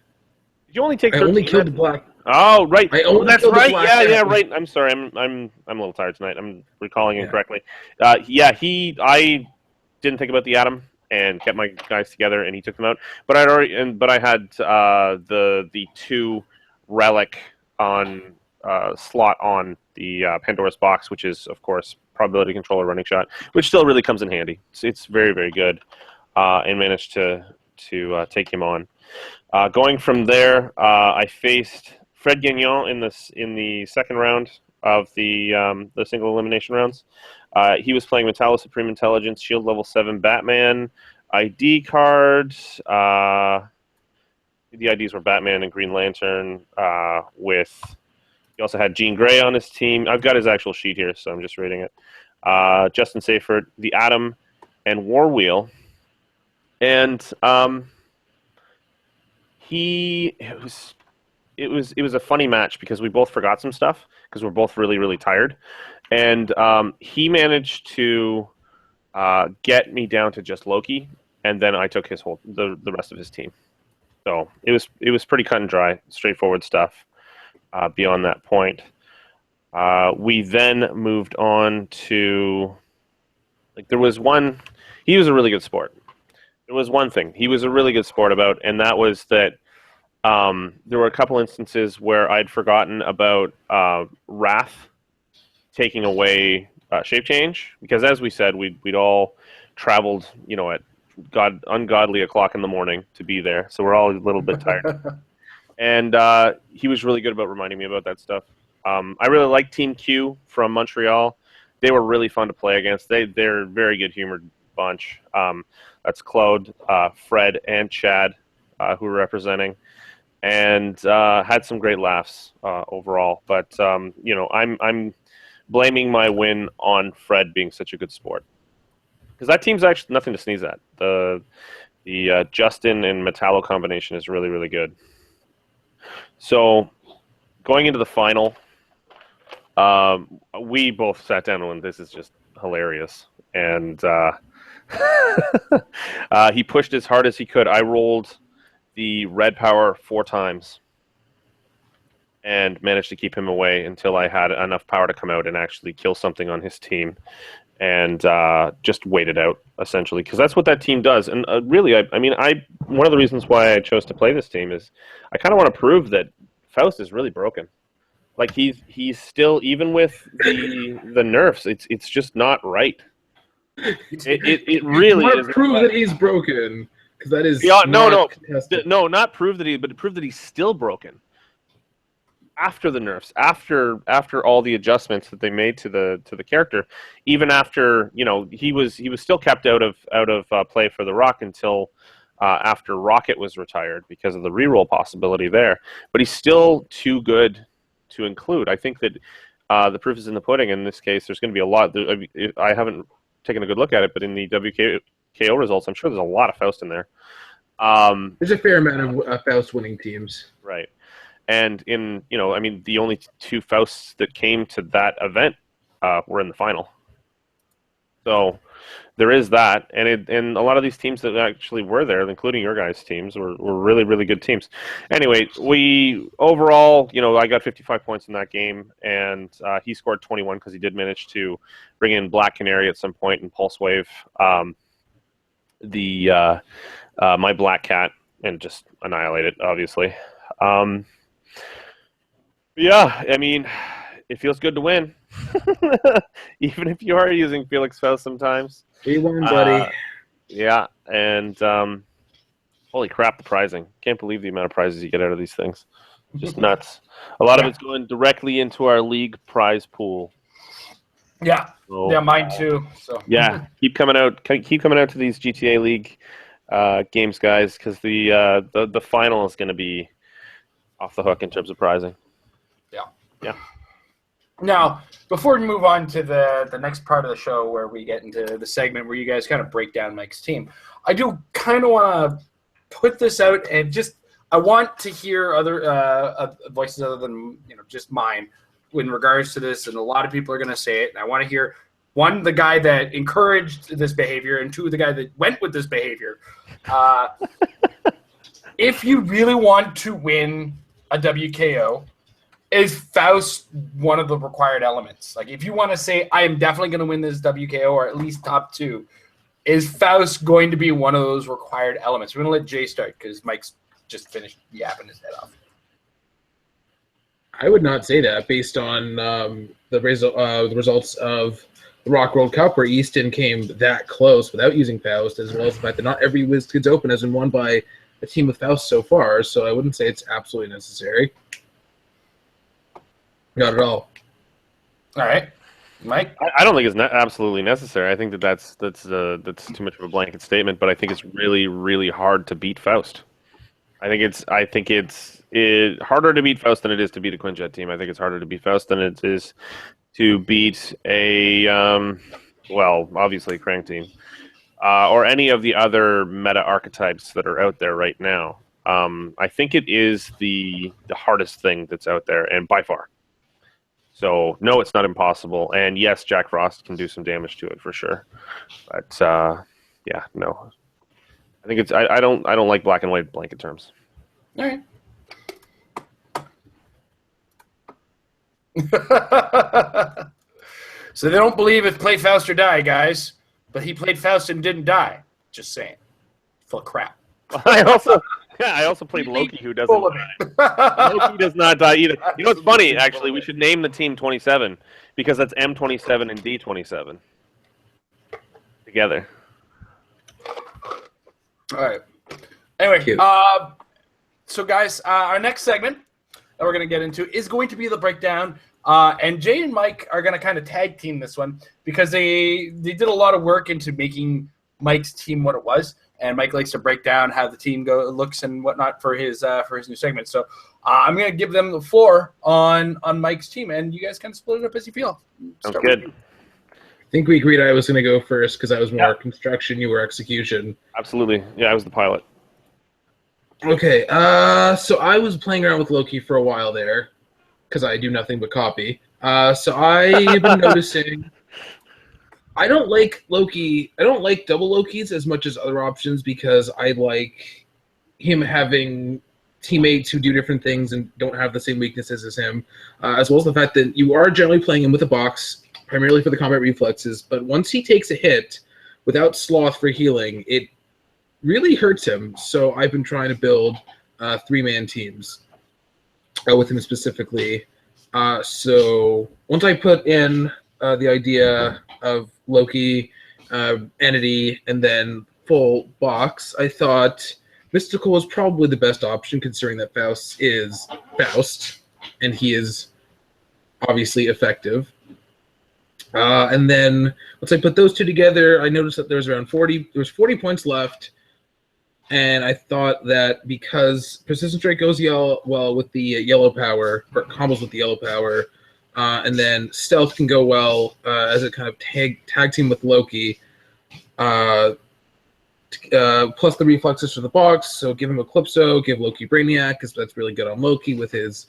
you only take 13? I only killed the black. Oh, right. That's right. Yeah, athlete. right. I'm sorry. I'm a little tired tonight. I'm recalling incorrectly. I didn't think about the Atom, and kept my guys together, and he took them out. But I had the 2 relic on slot on the Pandora's box, which is of course probability controller running shot, which still really comes in handy. It's very, very good, and managed to take him on. Going from there, I faced Fred Gagnon in the second round of the single elimination rounds. He was playing Metallo Supreme Intelligence, Shield Level 7 Batman, ID cards. The IDs were Batman and Green Lantern. He also had Jean Grey on his team. I've got his actual sheet here, so I'm just reading it. Justin Seyfert, the Atom, and War Wheel. And it was a funny match because we both forgot some stuff because we're both really, really tired. And he managed to get me down to just Loki, and then I took the rest of his team. So it was pretty cut and dry, straightforward stuff. Beyond that point, we then moved on to there was one. He was a really good sport. There was one thing he was a really good sport about, and that was that there were a couple instances where I'd forgotten about Wrath taking away shape change, because as we said, we'd all traveled, at ungodly o'clock in the morning to be there, so we're all a little bit tired. And he was really good about reminding me about that stuff. I really like Team Q from Montreal. They were really fun to play against. They're a very good humored bunch. That's Claude, Fred, and Chad who were representing, and had some great laughs overall. But I'm blaming my win on Fred being such a good sport, because that team's actually nothing to sneeze at. The Justin and Metallo combination is really, really good. So going into the final, we both sat down and went, this is just hilarious. And he pushed as hard as he could. I rolled the red power 4 times and managed to keep him away until I had enough power to come out and actually kill something on his team, and just wait it out, essentially, because that's what that team does. And really, one of the reasons why I chose to play this team is I kind of want to prove that Faust is really broken. Like he's still, even with the nerfs, it's just not right. It really is. Prove that he's broken, because that is not prove that but prove that he's still broken. After the nerfs, after all the adjustments that they made to the character, even after he was still kept out of play for the Rock until after Rocket was retired because of the reroll possibility there. But he's still too good to include. I think that the proof is in the pudding. In this case, there's going to be a lot. I haven't taken a good look at it, but in the WKO results, I'm sure there's a lot of Faust in there. There's a fair amount of Faust winning teams, right? And the only 2 Fausts that came to that event were in the final. So there is that, and a lot of these teams that actually were there, including your guys' teams, were really, really good teams. Anyway, we overall, I got 55 points in that game, and he scored 21 because he did manage to bring in Black Canary at some point and Pulse Wave my Black Cat, and just annihilate it, obviously. Yeah, it feels good to win, even if you are using Felix Faust sometimes. He won, buddy. Yeah, and holy crap, the prizing. Can't believe the amount of prizes you get out of these things. Just nuts. A lot of it's going directly into our league prize pool. Yeah, so, mine too. So yeah, keep coming out to these GTA League games, guys, because the final is going to be off the hook in terms of prizing. Yeah. Now, before we move on to the next part of the show, where we get into the segment where you guys kind of break down Mike's team, I do kind of want to put this out, and I want to hear other voices other than just mine in regards to this. And a lot of people are going to say it, and I want to hear, 1, the guy that encouraged this behavior, and 2, the guy that went with this behavior. If you really want to win a WKO, is Faust one of the required elements? Like, if you want to say, I am definitely going to win this WKO, or at least top 2, is Faust going to be one of those required elements? We're going to let Jay start because Mike's just finished yapping his head off. I would not say that based on the results of the Rock World Cup, where Easton came that close without using Faust, as well as the fact that not every WizKids Open has been won by a team with Faust so far. So I wouldn't say it's absolutely necessary. Not at all. All right, Mike. I don't think it's absolutely necessary. I think that's too much of a blanket statement. But I think it's really, really hard to beat Faust. I think it's harder to beat Faust than it is to beat a Quinjet team. I think it's harder to beat Faust than it is to beat a obviously a Crank team or any of the other meta archetypes that are out there right now. I think it is the hardest thing that's out there, and by far. So no, it's not impossible. And yes, Jack Frost can do some damage to it for sure. But yeah, no. I think it's I don't like black and white blanket terms. All right. So they don't believe it's play Faust or die, guys. But he played Faust and didn't die. Just saying. Full of crap. I also played Loki, who doesn't die. Loki does not die either. You know what's funny, actually? We should name the team 27 because that's M27 and D27 together. All right. Anyway, so guys, our next segment that we're going to get into is going to be the breakdown. And Jay and Mike are going to kind of tag team this one because they did a lot of work into making Mike's team what it was. And Mike likes to break down how the team looks and whatnot for his new segment. So I'm going to give them the floor on Mike's team, and you guys kind of split it up as you feel. Sounds good. I think we agreed I was going to go first because I was more construction, you were execution. Absolutely. Yeah, I was the pilot. Okay, so I was playing around with Loki for a while there because I do nothing but copy. So I've been noticing I don't like Loki. I don't like double Lokis as much as other options because I like him having teammates who do different things and don't have the same weaknesses as him, as well as the fact that you are generally playing him with a box, primarily for the combat reflexes, but once he takes a hit without Sloth for healing, it really hurts him. So I've been trying to build three-man teams with him specifically. So once I put in the idea of Loki, Entity, and then full box, I thought Mystical was probably the best option considering that Faust is Faust, and he is obviously effective. And then once I put those two together, I noticed that there was 40 points left, and I thought that because Persistent Strike goes well with the yellow power, or combos with the yellow power, and then Stealth can go well as a kind of tag team with Loki, plus the reflexes for the box, so give him Eclipso, give Loki Brainiac, because that's really good on Loki with his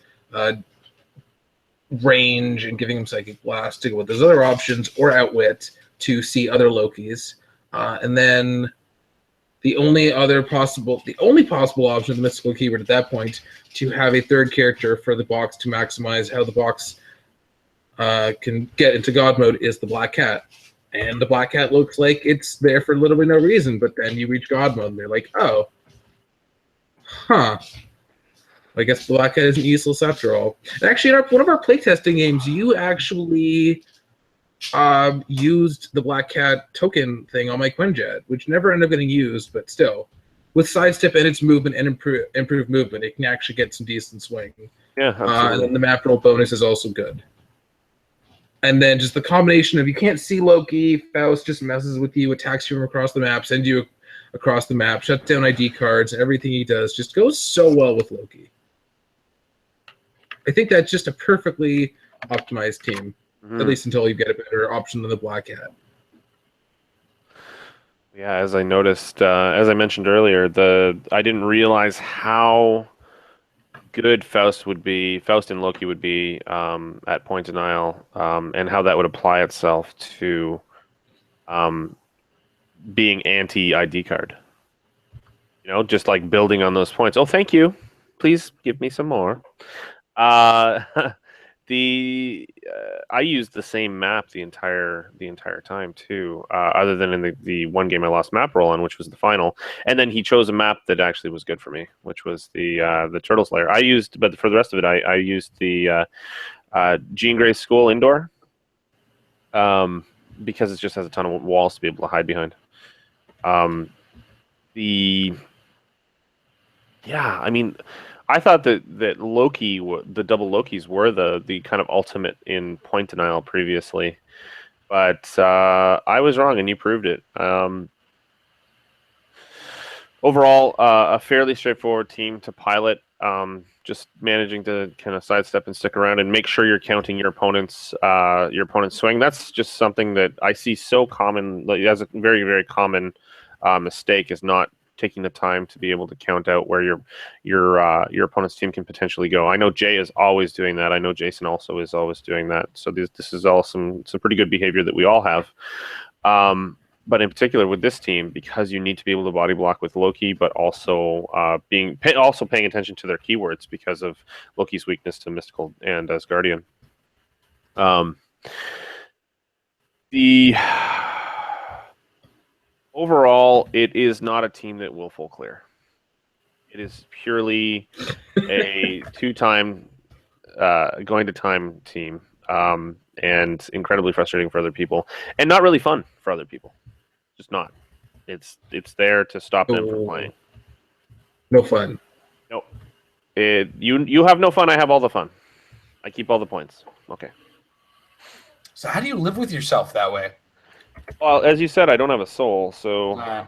range, and giving him Psychic Blast to go with his other options, or Outwit to see other Lokis. And then the only possible option of the mystical keyword at that point to have a third character for the box to maximize how the box can get into God mode is the Black Cat. And the Black Cat looks like it's there for literally no reason, but then you reach God mode and they're like, oh, huh. I guess Black Cat isn't useless after all. And actually, in one of our playtesting games, you actually used the Black Cat token thing on my Quinjet, which never ended up getting used, but still. With sidestep and its movement and improved movement, it can actually get some decent swing. Yeah, absolutely. And then the map roll bonus is also good. And then just the combination of you can't see Loki, Faust just messes with you, attacks you from across the map, sends you across the map, shuts down ID cards, and everything he does just goes so well with Loki. I think that's just a perfectly optimized team, at least until you get a better option than the Black Cat. Yeah, as I noticed, as I mentioned earlier, I didn't realize how good Faust and Loki would be at point denial, and how that would apply itself to being anti-ID card. You know, just like building on those points. Oh, thank you. Please give me some more. I used the same map the entire time too, other than in the one game I lost map roll on, which was the final. And then he chose a map that actually was good for me, which was the Turtle Slayer. But for the rest of it, I used the Jean Grey's School indoor, because it just has a ton of walls to be able to hide behind. I mean, I thought that Loki, the double Lokis, were the kind of ultimate in point denial previously, but I was wrong, and you proved it. Overall, a fairly straightforward team to pilot. Just managing to kind of sidestep and stick around and make sure you're counting your opponent's swing. That's just something that I see so common, like, as a very, very common mistake, is not taking the time to be able to count out where your opponent's team can potentially go. I know Jay is always doing that. I know Jason also is always doing that. So this is all some pretty good behavior that we all have. But in particular with this team, because you need to be able to body block with Loki, but also paying attention to their keywords because of Loki's weakness to Mystical and Asgardian. Overall, it is not a team that will full clear. It is purely a two-time going to time team, and incredibly frustrating for other people, and not really fun for other people. Just not. It's there to stop them from playing. No fun. No. You have no fun. I have all the fun. I keep all the points. Okay. So how do you live with yourself that way? Well, as you said, I don't have a soul, so I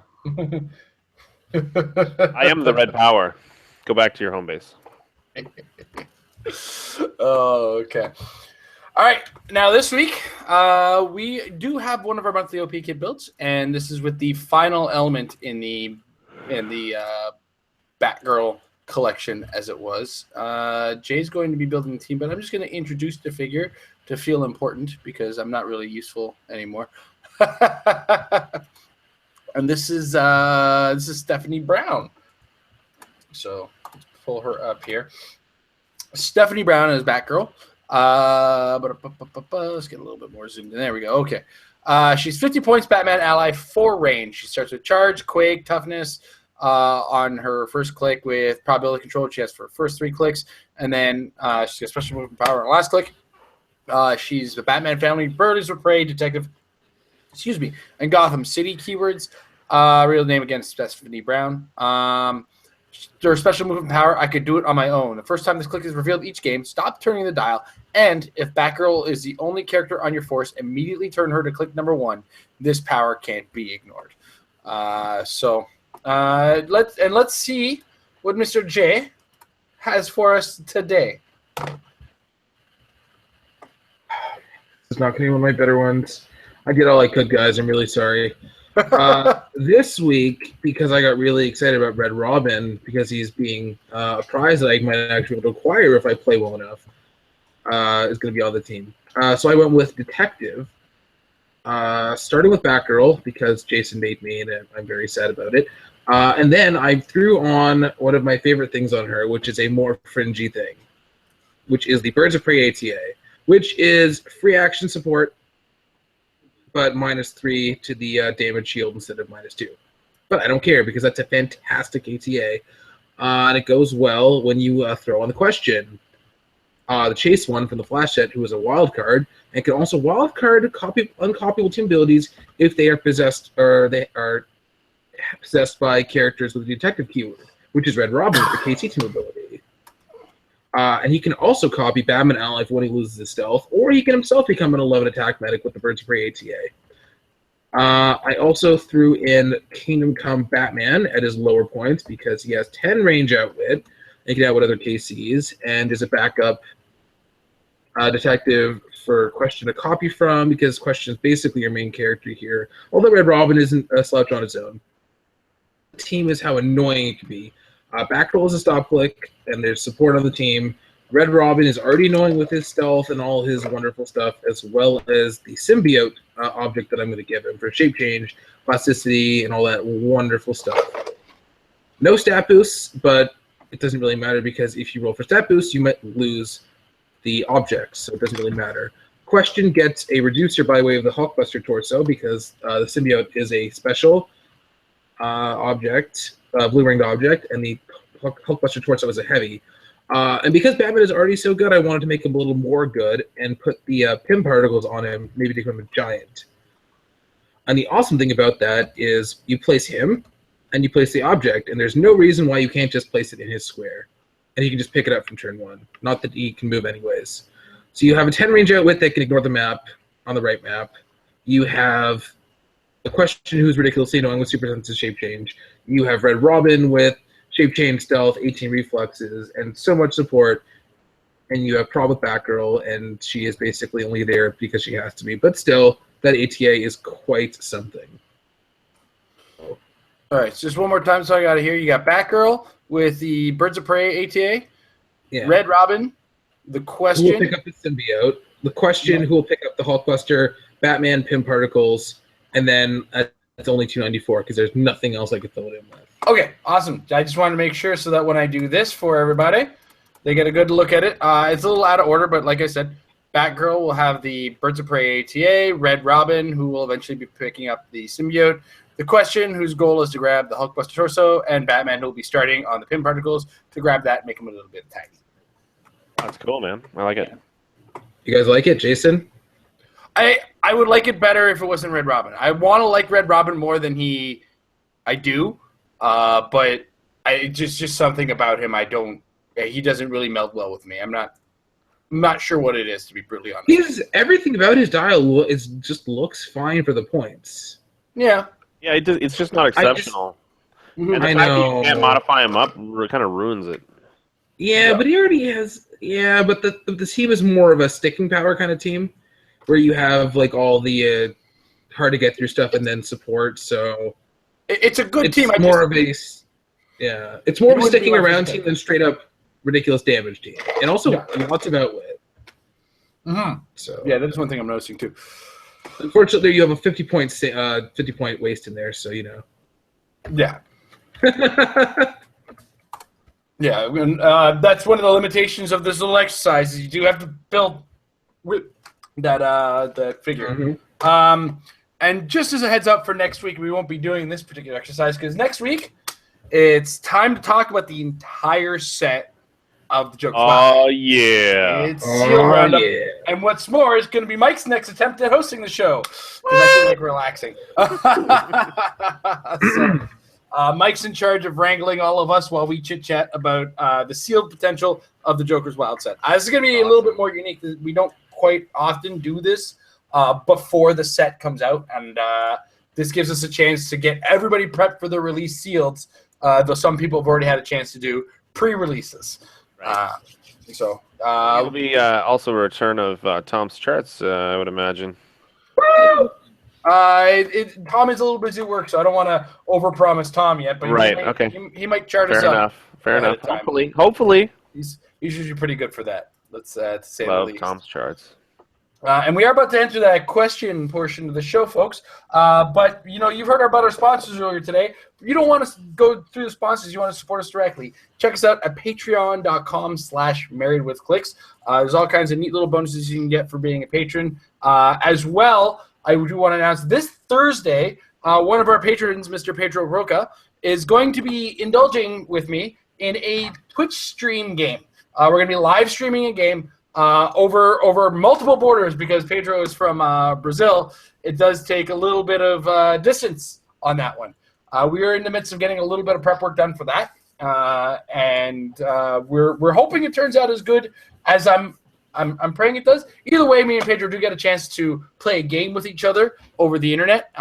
am the red power. Go back to your home base. Oh, okay. All right. Now this week, we do have one of our monthly OP kit builds, and this is with the final element in the Batgirl collection, as it was. Jay's going to be building the team, but I'm just going to introduce the figure to feel important because I'm not really useful anymore. And this is Stephanie Brown. So let's pull her up here. Stephanie Brown is Batgirl. Let's get a little bit more zoomed in. There we go. Okay. She's 50 points, Batman ally, 4 range. She starts with charge, quake, toughness on her first click with probability control. She has for her first 3 clicks, and then she gets special movement power on her last click. She's the Batman family, bird is a prey, detective, and Gotham City keywords. Real name again, Stephanie Brown. Her special movement power, I could do it on my own. The first time this click is revealed each game, stop turning the dial, and if Batgirl is the only character on your force, immediately turn her to click number 1. This power can't be ignored. Let's see what Mr. J has for us today. It's not going to be one of my better ones. I did all I could, guys. I'm really sorry. This week, because I got really excited about Red Robin, because he's being a prize that I might actually be able to acquire if I play well enough, is going to be on the team. So I went with Detective, starting with Batgirl, because Jason made me, and I'm very sad about it. And then I threw on one of my favorite things on her, which is a more fringy thing, which is the Birds of Prey ATA, which is free action support, but -3 to the damage shield instead of -2. But I don't care because that's a fantastic ATA, and it goes well when you throw on the question. The Chase one from the Flash set, who is a wild card, and can also wild card uncopyable team abilities if they are possessed or they are possessed by characters with a detective keyword, which is Red Robin with the KT team ability. And he can also copy Batman ally when he loses his stealth, or he can himself become an 11 attack medic with the Birds of Prey ATA. I also threw in Kingdom Come Batman at his lower points because he has 10 range outwit, and he can outwit other KCs, and is a backup detective for Question to copy from, because Question is basically your main character here, although Red Robin isn't a slouch on his own. The team is how annoying it can be. Batgirl is a stop click, and there's support on the team. Red Robin is already annoying with his stealth and all his wonderful stuff, as well as the symbiote object that I'm going to give him for shape change, plasticity, and all that wonderful stuff. No stat boosts, but it doesn't really matter because if you roll for stat boosts, you might lose the objects, so it doesn't really matter. Question gets a reducer by way of the Hulkbuster torso because the symbiote is a special object, blue-ringed object, and the Hulkbuster torso is a heavy. And because Batman is already so good, I wanted to make him a little more good and put the Pym particles on him, maybe to make him a giant. And the awesome thing about that is you place him, and you place the object, and there's no reason why you can't just place it in his square. And he can just pick it up from turn 1. Not that he can move anyways. So you have a 10 range out with that can ignore the map on the right map. You have the Question, who's ridiculously annoying with super sensitive shape change. You have Red Robin with shape change, stealth, 18 reflexes, and so much support. And you have Prob with Batgirl, and she is basically only there because she has to be. But still, that ATA is quite something. All right, so just one more time so I got to hear. You got Batgirl with the Birds of Prey ATA, Yeah. Red Robin, the Question. Who will pick up the symbiote? The Question, who will pick up the Hulkbuster, Batman, Pym particles, and then it's only 294 because there's nothing else I could fill it in with. Okay, awesome. I just wanted to make sure so that when I do this for everybody, they get a good look at it. It's a little out of order, but like I said, Batgirl will have the Birds of Prey ATA, Red Robin, who will eventually be picking up the symbiote, the Question, whose goal is to grab the Hulkbuster torso, and Batman, who will be starting on the Pym particles to grab that and make him a little bit tiny. That's cool, man. I like it. You guys like it, Jason? I would like it better if it wasn't Red Robin. I want to like Red Robin more than I do, but just something about him he doesn't really meld well with me. I'm not sure what it is, to be brutally honest. Everything about his dial just looks fine for the points. Yeah. Yeah, it's just not exceptional. And the I fact that know. you can't modify him up kind of ruins it. Yeah, but he already has. Yeah, but the team is more of a sticking power kind of team, where you have like all the hard to get through stuff and then support. So it's a good team. It's more of a sticking around team than straight up ridiculous damage team, and also lots of outwit. Mm-hmm. So yeah, that's one thing I'm noticing too. Unfortunately, you have a 50 point waste in there, so you know. Yeah. Yeah, that's one of the limitations of this little exercise. Is you do have to build with that figure. Mm-hmm. And just as a heads up for next week, we won't be doing this particular exercise because next week it's time to talk about the entire set of the Joker. Oh yeah, it's Seal Roundup, and what's more is going to be Mike's next attempt at hosting the show because I feel like relaxing. So, Mike's in charge of wrangling all of us while we chit-chat about the sealed potential of the Joker's Wild set. This is going to be a little bit more unique. We don't quite often do this before the set comes out, and this gives us a chance to get everybody prepped for the release sealed, though some people have already had a chance to do pre-releases. Right. It'll be also a return of Tom's charts, I would imagine. Woo! Tom is a little busy at work, so I don't want to overpromise Tom yet. But he might chart us up. Fair enough. Hopefully, he's usually pretty good for that. Let's to say love the least. Tom's charts. And we are about to enter that question portion of the show, folks. But you've heard about our sponsors earlier today. If you don't want to go through the sponsors, you want to support us directly, check us out at patreon.com/marriedwithclicks. There's all kinds of neat little bonuses you can get for being a patron. As well, I do want to announce this Thursday, one of our patrons, Mr. Pedro Roca, is going to be indulging with me in a Twitch stream game. We're going to be live streaming a game over multiple borders because Pedro is from Brazil. It does take a little bit of distance on that one. We are in the midst of getting a little bit of prep work done for that, and we're hoping it turns out as good as I'm praying it does. Either way, me and Pedro do get a chance to play a game with each other over the internet,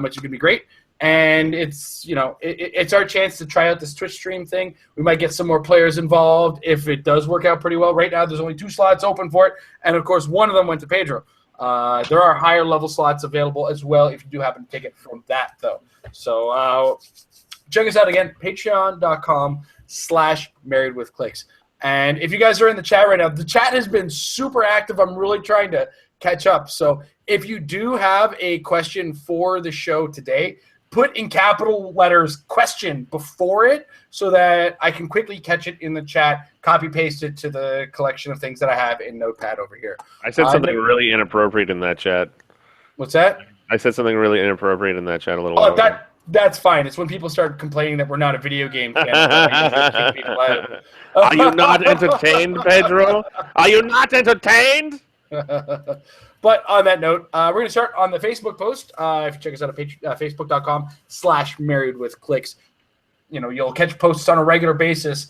which is going to be great. And it's it's our chance to try out this Twitch stream thing. We might get some more players involved if it does work out pretty well. Right now, there's only 2 slots open for it, and of course, one of them went to Pedro. There are higher level slots available as well if you do happen to take it from that, though. So check us out again, patreon.com/marriedwithclicks. And if you guys are in the chat right now, the chat has been super active. I'm really trying to catch up. So if you do have a question for the show today, put in capital letters question before it so that I can quickly catch it in the chat, copy paste it to the collection of things that I have in Notepad over here. I said something really inappropriate in that chat. What's that? I said something really inappropriate in that chat a little while ago. That's fine. It's when people start complaining that we're not a video game channel. Are you not entertained, Pedro? Are you not entertained? But on that note, we're going to start on the Facebook post. If you check us out at facebook.com/marriedwithclicks, you'll catch posts on a regular basis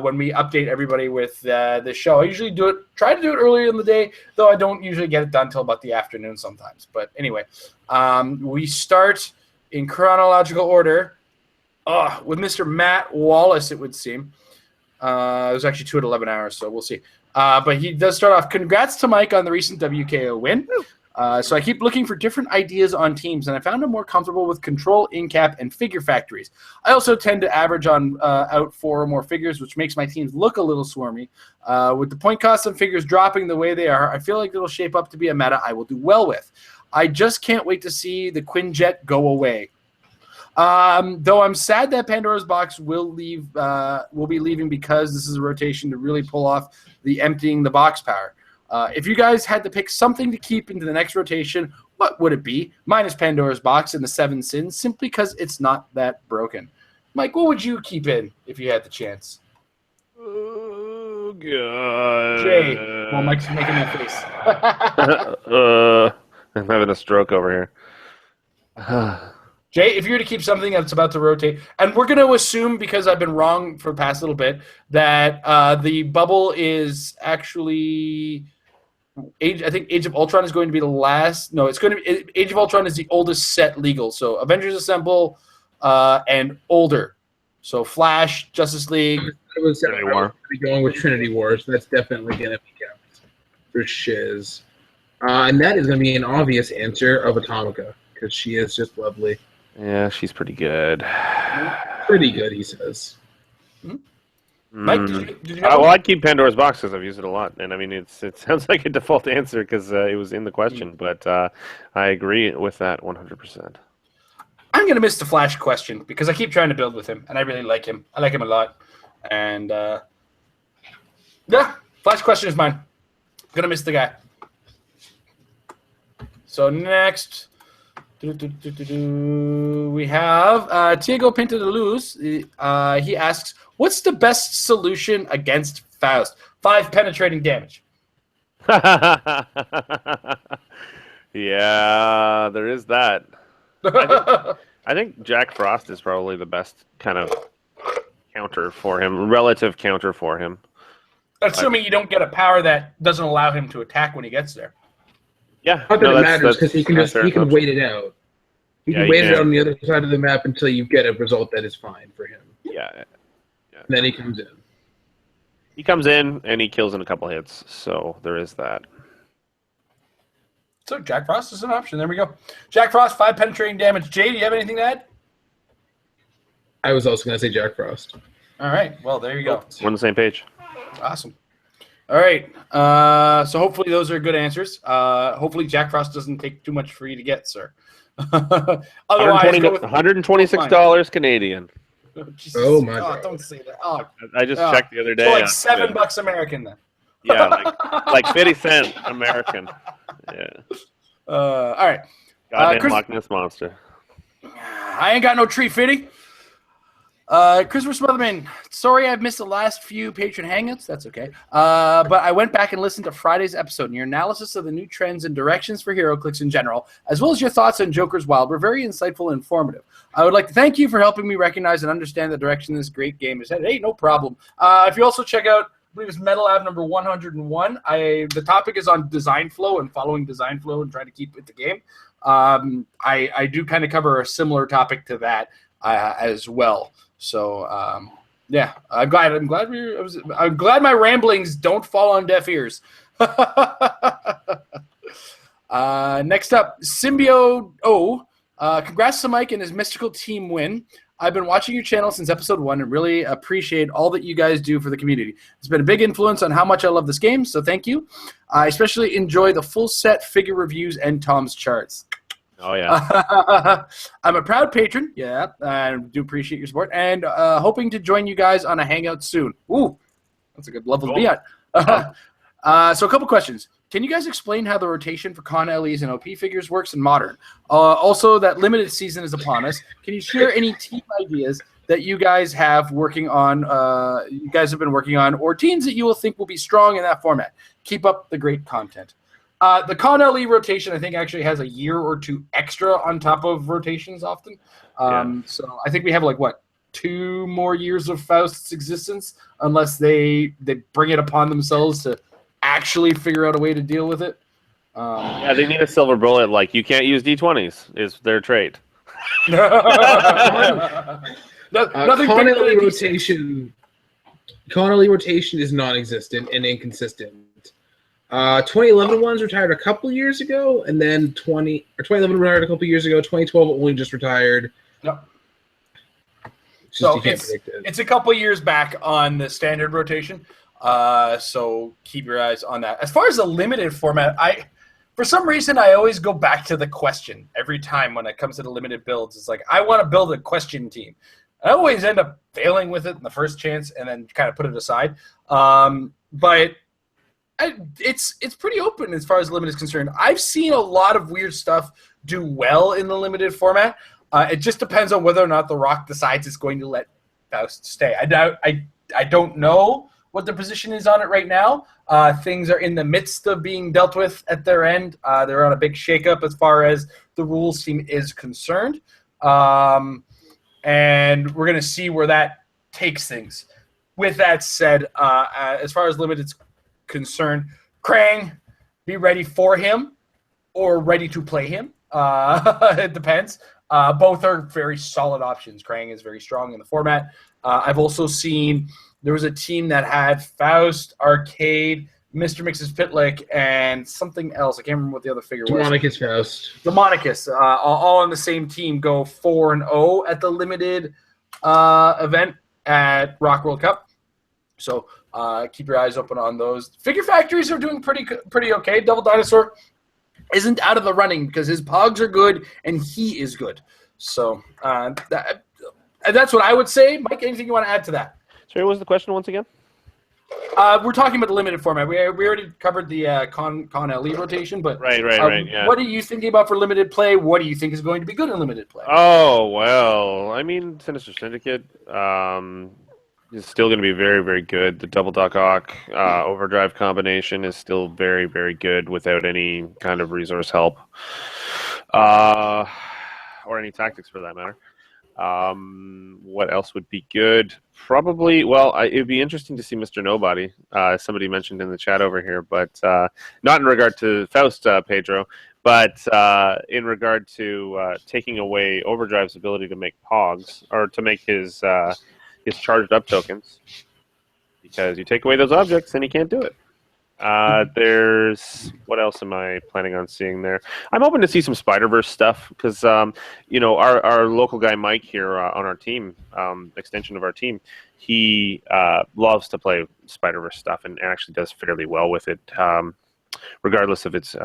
when we update everybody with the show. I usually try to do it earlier in the day, though I don't usually get it done until about the afternoon sometimes. But anyway, we start in chronological order with Mr. Matt Wallace, it would seem. It was actually 2 at 11 hours, so we'll see. But he does start off, congrats to Mike on the recent WKO win. So I keep looking for different ideas on teams, and I found I'm more comfortable with Control, In-Cap, and Figure Factories. I also tend to average on out 4 or more figures, which makes my teams look a little swarmy. With the point cost of figures dropping the way they are, I feel like it'll shape up to be a meta I will do well with. I just can't wait to see the Quinjet go away. Though I'm sad that Pandora's Box will be leaving because this is a rotation to really pull off the emptying the box power. If you guys had to pick something to keep into the next rotation, what would it be? Minus Pandora's Box and the 7 Sins, simply because it's not that broken. Mike, what would you keep in if you had the chance? Oh, God. Jay. Well, Mike's making that face. I'm having a stroke over here. Jay, if you were to keep something that's about to rotate, and we're going to assume, because I've been wrong for the past little bit, that the bubble is actually I think Age of Ultron is going to be the last. No, it's going to be Age of Ultron is the oldest set legal. So Avengers Assemble and older. So Flash, Justice League. I was going with Trinity Wars. That's definitely going to be kept for shiz. And that is going to be an obvious answer of Atomica, because she is just lovely. Yeah, she's pretty good. Pretty good, he says. Mike, did you well, I'd keep Pandora's Box because I've used it a lot. And I mean, it sounds like a default answer because it was in the question. But I agree with that 100%. I'm going to miss the Flash question because I keep trying to build with him, and I really like him. I like him a lot. And, yeah, Flash question is mine. I'm going to miss the guy. So next, we have Tiago Pinto de Luz. He asks, what's the best solution against Faust? 5 penetrating damage. Yeah, there is that. I think Jack Frost is probably the best kind of counter for him, relative counter for him. Assuming you don't get a power that doesn't allow him to attack when he gets there. Yeah, not that it matters because he can wait it out. He can wait it out on the other side of the map until you get a result that is fine for him. Yeah. And then he comes in. He comes in and he kills in a couple hits, so there is that. So Jack Frost is an option. There we go. Jack Frost, 5 penetrating damage. Jay, do you have anything to add? I was also going to say Jack Frost. All right. Well, there you go. We're on the same page. Awesome. All right. So hopefully those are good answers. Hopefully Jack Frost doesn't take too much for you to get, sir. Otherwise, $126 Canadian. Oh my God! Don't say that. Oh, I just checked the other day. So like $7 American then. Yeah, like 50 cents American. Yeah. All right. Goddamn Loch Ness monster. I ain't got no tree fitty. Christopher Smotherman, sorry I've missed the last few patron hangouts. That's okay. But I went back and listened to Friday's episode, and your analysis of the new trends and directions for Heroclix in general, as well as your thoughts on Joker's Wild, were very insightful and informative. I would like to thank you for helping me recognize and understand the direction this great game is headed. Hey, no problem. If you also check out, I believe it's Metal Lab number 101, the topic is on design flow and following design flow and trying to keep with the game. I do kind of cover a similar topic to that as well. So yeah, I'm glad my ramblings don't fall on deaf ears. Next up, Symbio O. Congrats to Mike and his mystical team win. I've been watching your channel since episode 1 and really appreciate all that you guys do for the community. It's been a big influence on how much I love this game, so thank you. I especially enjoy the full set figure reviews and Tom's charts. Oh, yeah. I'm a proud patron. Yeah, I do appreciate your support. And hoping to join you guys on a hangout soon. Ooh, that's a good level to be at. So a couple questions. Can you guys explain how the rotation for con LEs and OP figures works in Modern? Also, that limited season is upon us. Can you share any team ideas that you guys have working on? You guys have been working on, or teams that you will think will be strong in that format. Keep up the great content. The con LE rotation, I think, actually has a year or two extra on top of rotations often. So I think we have 2 more years of Faust's existence, unless they bring it upon themselves to actually figure out a way to deal with it. They need a silver bullet. Like, you can't use D20s is their trait. Nothing Con LE rotation is non-existent and inconsistent. 2011 ones retired a couple years ago, and then 2011 retired a couple years ago. 2012 only just retired. Yep. So it's a couple years back on the standard rotation. So keep your eyes on that. As far as the limited format, for some reason I always go back to the question every time when it comes to the limited builds. It's like, I want to build a question team. I always end up failing with it in the first chance and then kind of put it aside. But it's pretty open as far as limit is concerned. I've seen a lot of weird stuff do well in the limited format. It just depends on whether or not The Rock decides it's going to let Faust stay. I don't know what the position is on it right now. Things are in the midst of being dealt with at their end. They're on a big shakeup as far as the rules team is concerned. And we're going to see where that takes things. With that said, as far as limited's concerned, Krang, be ready for him or ready to play him. It depends. Both are very solid options. Krang is very strong in the format. I've also seen there was a team that had Faust, Arcade, Mr. Mix's Pitlick, and something else. I can't remember what the other figure was. Demonicus Faust. Demonicus, all on the same team, go 4-0 at the limited event at Rock World Cup. So keep your eyes open on those. Figure factories are doing pretty okay. Devil Dinosaur isn't out of the running because his pogs are good and he is good. So that's what I would say. Mike, anything you want to add to that? Sorry, what was the question once again? We're talking about the limited format. We already covered the con LE rotation, but right. Yeah. What are you thinking about for limited play? What do you think is going to be good in limited play? Oh well, I mean, Sinister Syndicate is still going to be very, very good. The Double Duck Hawk Overdrive combination is still very, very good without any kind of resource help or any tactics for that matter. What else would be good? Probably, well, it would be interesting to see Mr. Nobody. Somebody mentioned in the chat over here, but not in regard to Faust, Pedro, but in regard to taking away Overdrive's ability to make pogs, or to make his charged up tokens, because you take away those objects and he can't do it. What else am I planning on seeing there? I'm hoping to see some Spider-Verse stuff because, our local guy Mike here on our team, extension of our team, he loves to play Spider-Verse stuff and actually does fairly well with it, regardless of its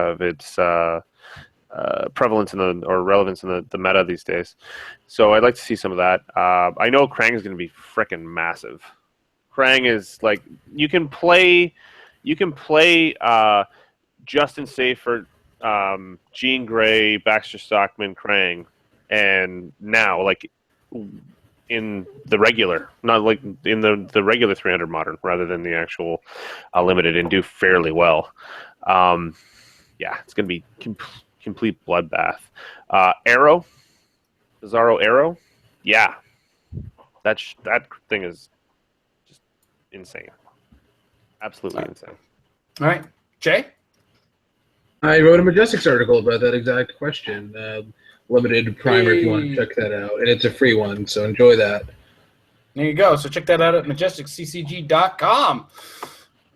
prevalence or relevance in the meta these days. So I'd like to see some of that. I know Krang is going to be frickin' massive. Krang is like, you can play Justin Safert, Jean Grey, Baxter Stockman, Krang, and now like in the regular, not like in the regular 300 modern rather than the actual limited, and do fairly well. It's going to be complete bloodbath. Arrow, Bizarro Arrow, that thing is just insane. Absolutely insane. All right. Jay? I wrote a Majestics article about that exact question. Limited primer if you want to check that out. And it's a free one, so enjoy that. There you go. So check that out at MajesticCCG.com.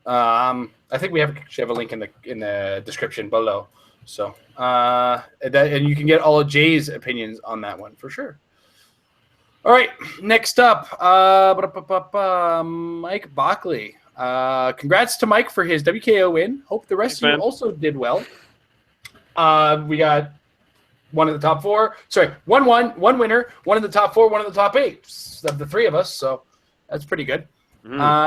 I think we actually have a link in the description below. So and you can get all of Jay's opinions on that one for sure. All right. Next up, Mike Bockley. Congrats to Mike for his WKO win. Hope the rest of you also did well. We got one of the top 4. Sorry, one winner, one of the top 4, one of the top 8 of the 3 of us. So that's pretty good.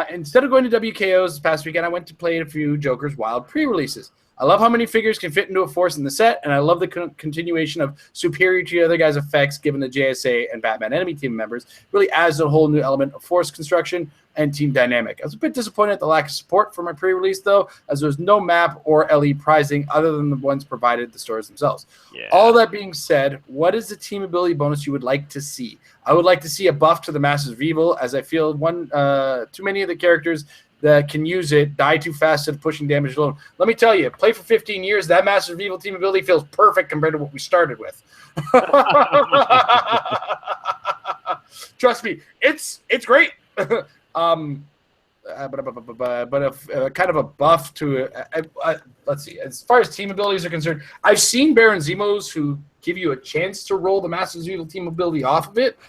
Instead of going to WKOs this past weekend, I went to play a few Joker's Wild pre-releases. I love how many figures can fit into a force in the set, and I love the continuation of superior to the other guys' effects given the JSA and Batman enemy team members. Really adds a whole new element of force construction and team dynamic. I was a bit disappointed at the lack of support for my pre-release, though, as there was no map or LE pricing other than the ones provided at the stores themselves. Yeah. All that being said, what is the team ability bonus you would like to see? I would like to see a buff to the Masters of Evil, as I feel too many of the characters that can use it die too fast at pushing damage alone. Let me tell you, play for 15 years, that Masters of Evil team ability feels perfect compared to what we started with. Trust me, it's great. But kind of a buff to let's see. As far as team abilities are concerned, I've seen Baron Zemos who give you a chance to roll the Masters of Evil team ability off of it.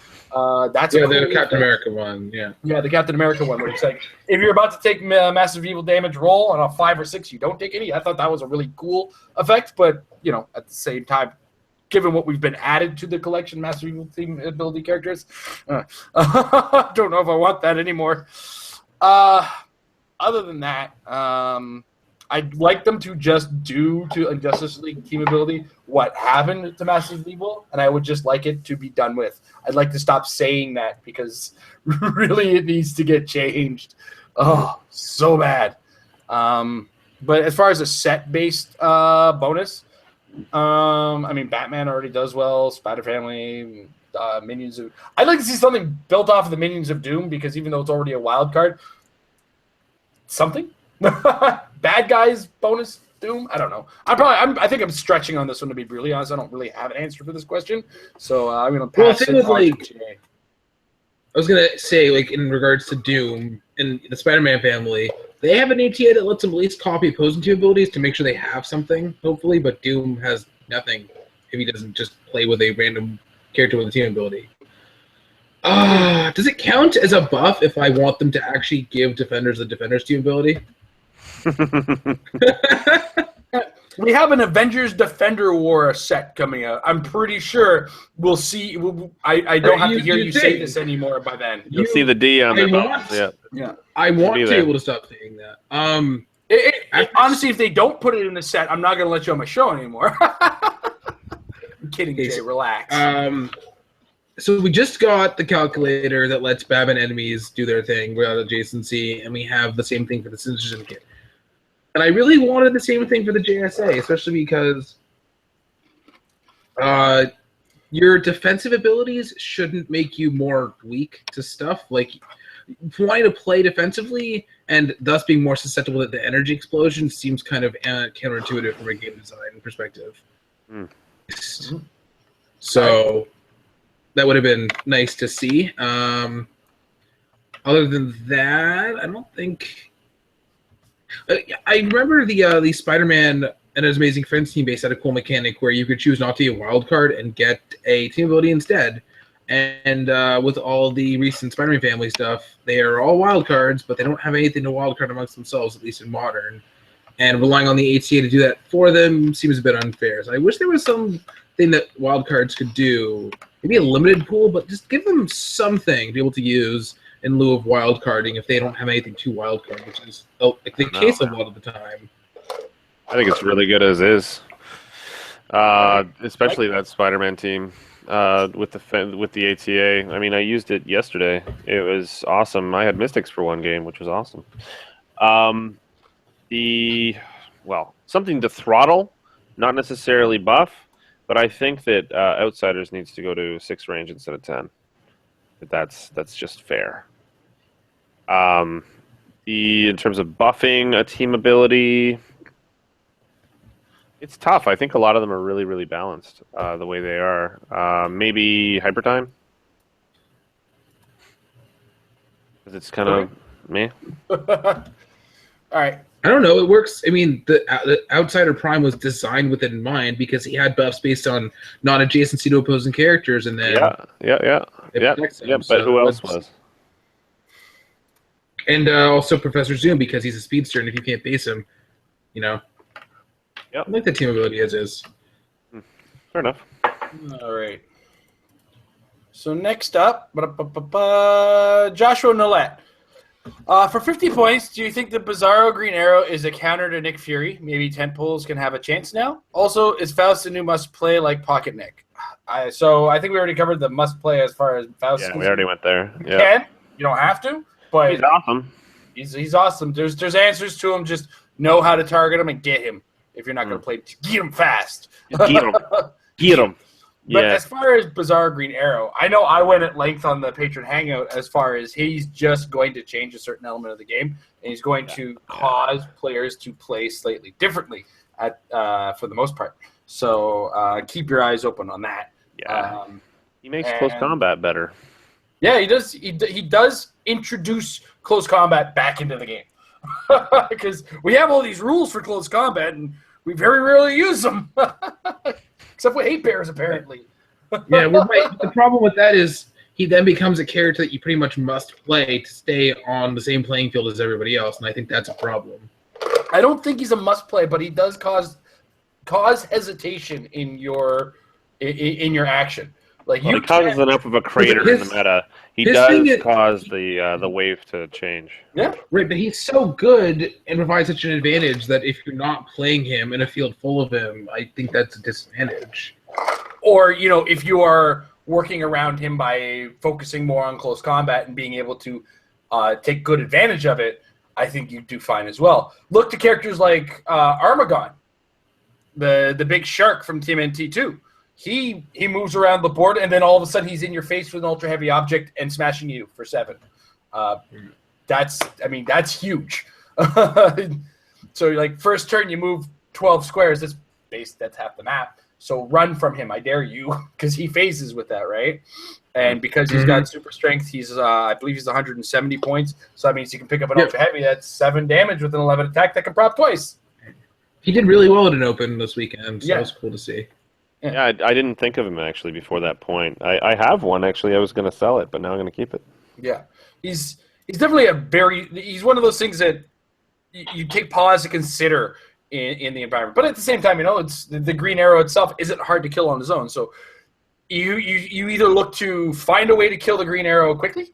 That's the Captain America one. Yeah, the Captain America one, where it's like if you're about to take Massive Evil damage roll on a 5 or 6, you don't take any. I thought that was a really cool effect, but at the same time, given what we've been added to the collection, Massive Evil team ability characters, I don't know if I want that anymore. Other than that, I'd like them to just do to Injustice League team ability what happened to Massive Evil, and I would just like it to be done with. I'd like to stop saying that because really it needs to get changed. Oh, so bad. But as far as a set-based bonus, Batman already does well, Spider-Family, Minions of... I'd like to see something built off of the Minions of Doom, because even though it's already a wild card, something? Bad guys bonus Doom? I don't know. I think I'm stretching on this one, to be really honest. I don't really have an answer for this question, so I'm going to pass it on to Jay. I was going to say, in regards to Doom and the Spider-Man family, they have an ATA that lets them at least copy opposing team abilities to make sure they have something, hopefully, but Doom has nothing if he doesn't just play with a random character with a team ability. Does it count as a buff if I want them to actually give Defenders a Defenders team ability? We have an Avengers Defender War set coming out. I'm pretty sure we'll see. I don't have to hear you say this anymore by then. You'll see the D on their buttons. Yeah. I want to be able to stop saying that. Honestly, if they don't put it in the set, I'm not going to let you on my show anymore. I'm kidding, Jay. Relax. So we just got the calculator that lets Batman enemies do their thing without adjacency, and we have the same thing for the Sinister Syndicate. And I really wanted the same thing for the JSA, especially because your defensive abilities shouldn't make you more weak to stuff. Like, wanting to play defensively and thus being more susceptible to the energy explosion seems kind of counterintuitive from a game design perspective. So that would have been nice to see. Other than that, I don't think... I remember the Spider-Man and His Amazing Friends team base had a cool mechanic where you could choose not to be a wild card and get a team ability instead. And with all the recent Spider-Man family stuff, they are all wild cards, but they don't have anything to wild card amongst themselves, at least in Modern. And relying on the HCA to do that for them seems a bit unfair. So I wish there was something that wild cards could do. Maybe a limited pool, but just give them something to be able to use in lieu of wild carding if they don't have anything to wild card, which is the case a lot of the time. I think it's really good as is, especially that Spider-Man team with the ATA. I mean, I used it yesterday. It was awesome. I had Mystics for one game, which was awesome. Something to throttle, not necessarily buff, but I think that Outsiders needs to go to 6 range instead of 10. That's just fair. In terms of buffing a team ability, it's tough. I think a lot of them are really, really balanced the way they are. Maybe Hyper Time, because it's kind of meh. All right. I don't know. It works. I mean, the Outsider Prime was designed with it in mind because he had buffs based on non-adjacency to opposing characters, and then yeah. But who else was? And also Professor Zoom, because he's a speedster, and if you can't base him, I like the team ability as is. Fair enough. All right. So next up, Joshua Nolette. For 50 points, do you think the Bizarro Green Arrow is a counter to Nick Fury? Maybe tent poles can have a chance now. Also, is Faust a new must-play like Pocket Nick? So I think we already covered the must-play as far as Faust. Yeah, we already went there. You can. You don't have to, but he's awesome. He's awesome. There's answers to him. Just know how to target him and get him. If you're not going to play, get him fast. Get him. Get him. But as far as Bizarre Green Arrow, I know I went at length on the Patron Hangout as far as he's just going to change a certain element of the game, and he's going to cause players to play slightly differently for the most part. So keep your eyes open on that. Yeah, he makes close combat better. Yeah, he does. He does introduce close combat back into the game because we have all these rules for close combat, and we very rarely use them. Except with 8 bears, apparently. Yeah, we're right. The problem with that is he then becomes a character that you pretty much must play to stay on the same playing field as everybody else, and I think that's a problem. I don't think he's a must-play, but he does cause hesitation in your action. Like he causes enough of a crater in the meta. He does cause the wave to change. Yeah, right. But he's so good and provides such an advantage that if you're not playing him in a field full of him, I think that's a disadvantage. Or if you are working around him by focusing more on close combat and being able to take good advantage of it, I think you do fine as well. Look to characters like Armagon, the big shark from TMNT 2. He moves around the board, and then all of a sudden he's in your face with an ultra heavy object and smashing you for 7. That's huge. So like first turn you move 12 squares. That's half the map. So run from him, I dare you, because he phases with that, right? And because he's got super strength, he's I believe he's 170 points. So that means he can pick up an ultra heavy. That's 7 damage with an 11 attack that can prop twice. He did really well at an open this weekend, so that was cool to see. Yeah, I didn't think of him actually before that point. I have one actually. I was going to sell it, but now I'm going to keep it. Yeah, he's definitely he's one of those things that you take pause to consider in the environment. But at the same time, it's the Green Arrow itself isn't hard to kill on his own. So you either look to find a way to kill the Green Arrow quickly,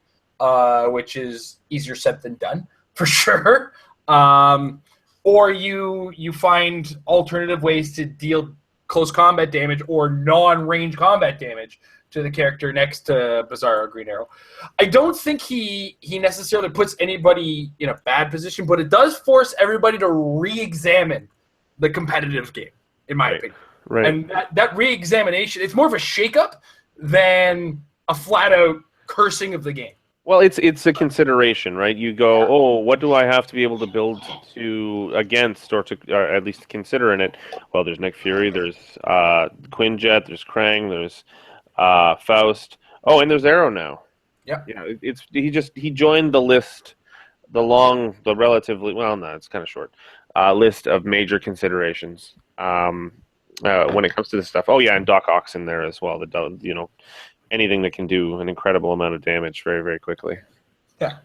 which is easier said than done for sure, or you find alternative ways to deal close combat damage or non-range combat damage to the character next to Bizarro Green Arrow. I don't think he necessarily puts anybody in a bad position, but it does force everybody to re-examine the competitive game, in my opinion. Right. And that re-examination, it's more of a shake-up than a flat-out cursing of the game. Well, it's a consideration, right? You go, what do I have to be able to build against, or at least consider in it? Well, there's Nick Fury, there's Quinjet, there's Krang, there's Faust. Oh, and there's Arrow now. Yeah. He joined the list, it's kind of short list of major considerations when it comes to this stuff. Oh yeah, and Doc Ock's in there as well. Anything that can do an incredible amount of damage very, very quickly. Yeah.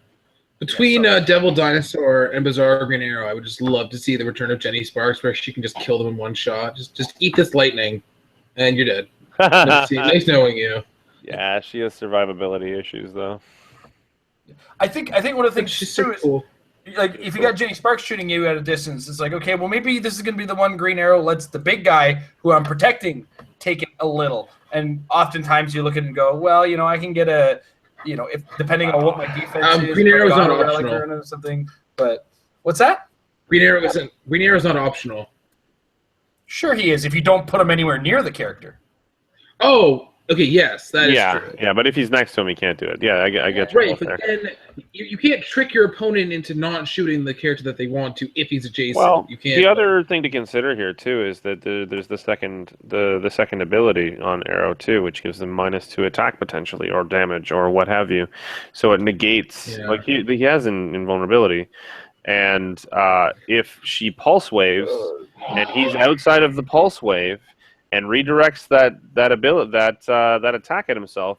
Between Devil Dinosaur and Bizarre Green Arrow, I would just love to see the return of Jenny Sparks, where she can just kill them in one shot. Just eat this lightning, and you're dead. Nice knowing you. Yeah, she has survivability issues, though. I think one of the things she's too so cool. is, like, if you got Jenny Sparks shooting you at a distance, it's like, okay, well, maybe this is going to be the one Green Arrow lets the big guy who I'm protecting take it a little. And oftentimes you look at it and go, well, I can get if depending on what my defense is, Green Arrow's not or optional. something. But what's that? Green Arrow's not optional. Sure, he is. If you don't put him anywhere near the character. Oh, okay. Yes, that is true. Yeah, but if he's next to him, he can't do it. Yeah, I get right. you. But then you can't trick your opponent into not shooting the character that they want to if he's adjacent. Well, you can't. The other thing to consider here too is that there's the second ability on Arrow too, which gives them -2 attack potentially, or damage, or what have you. So it negates like he has invulnerability, and if she pulse waves and he's outside of the pulse wave and redirects that ability that attack at himself,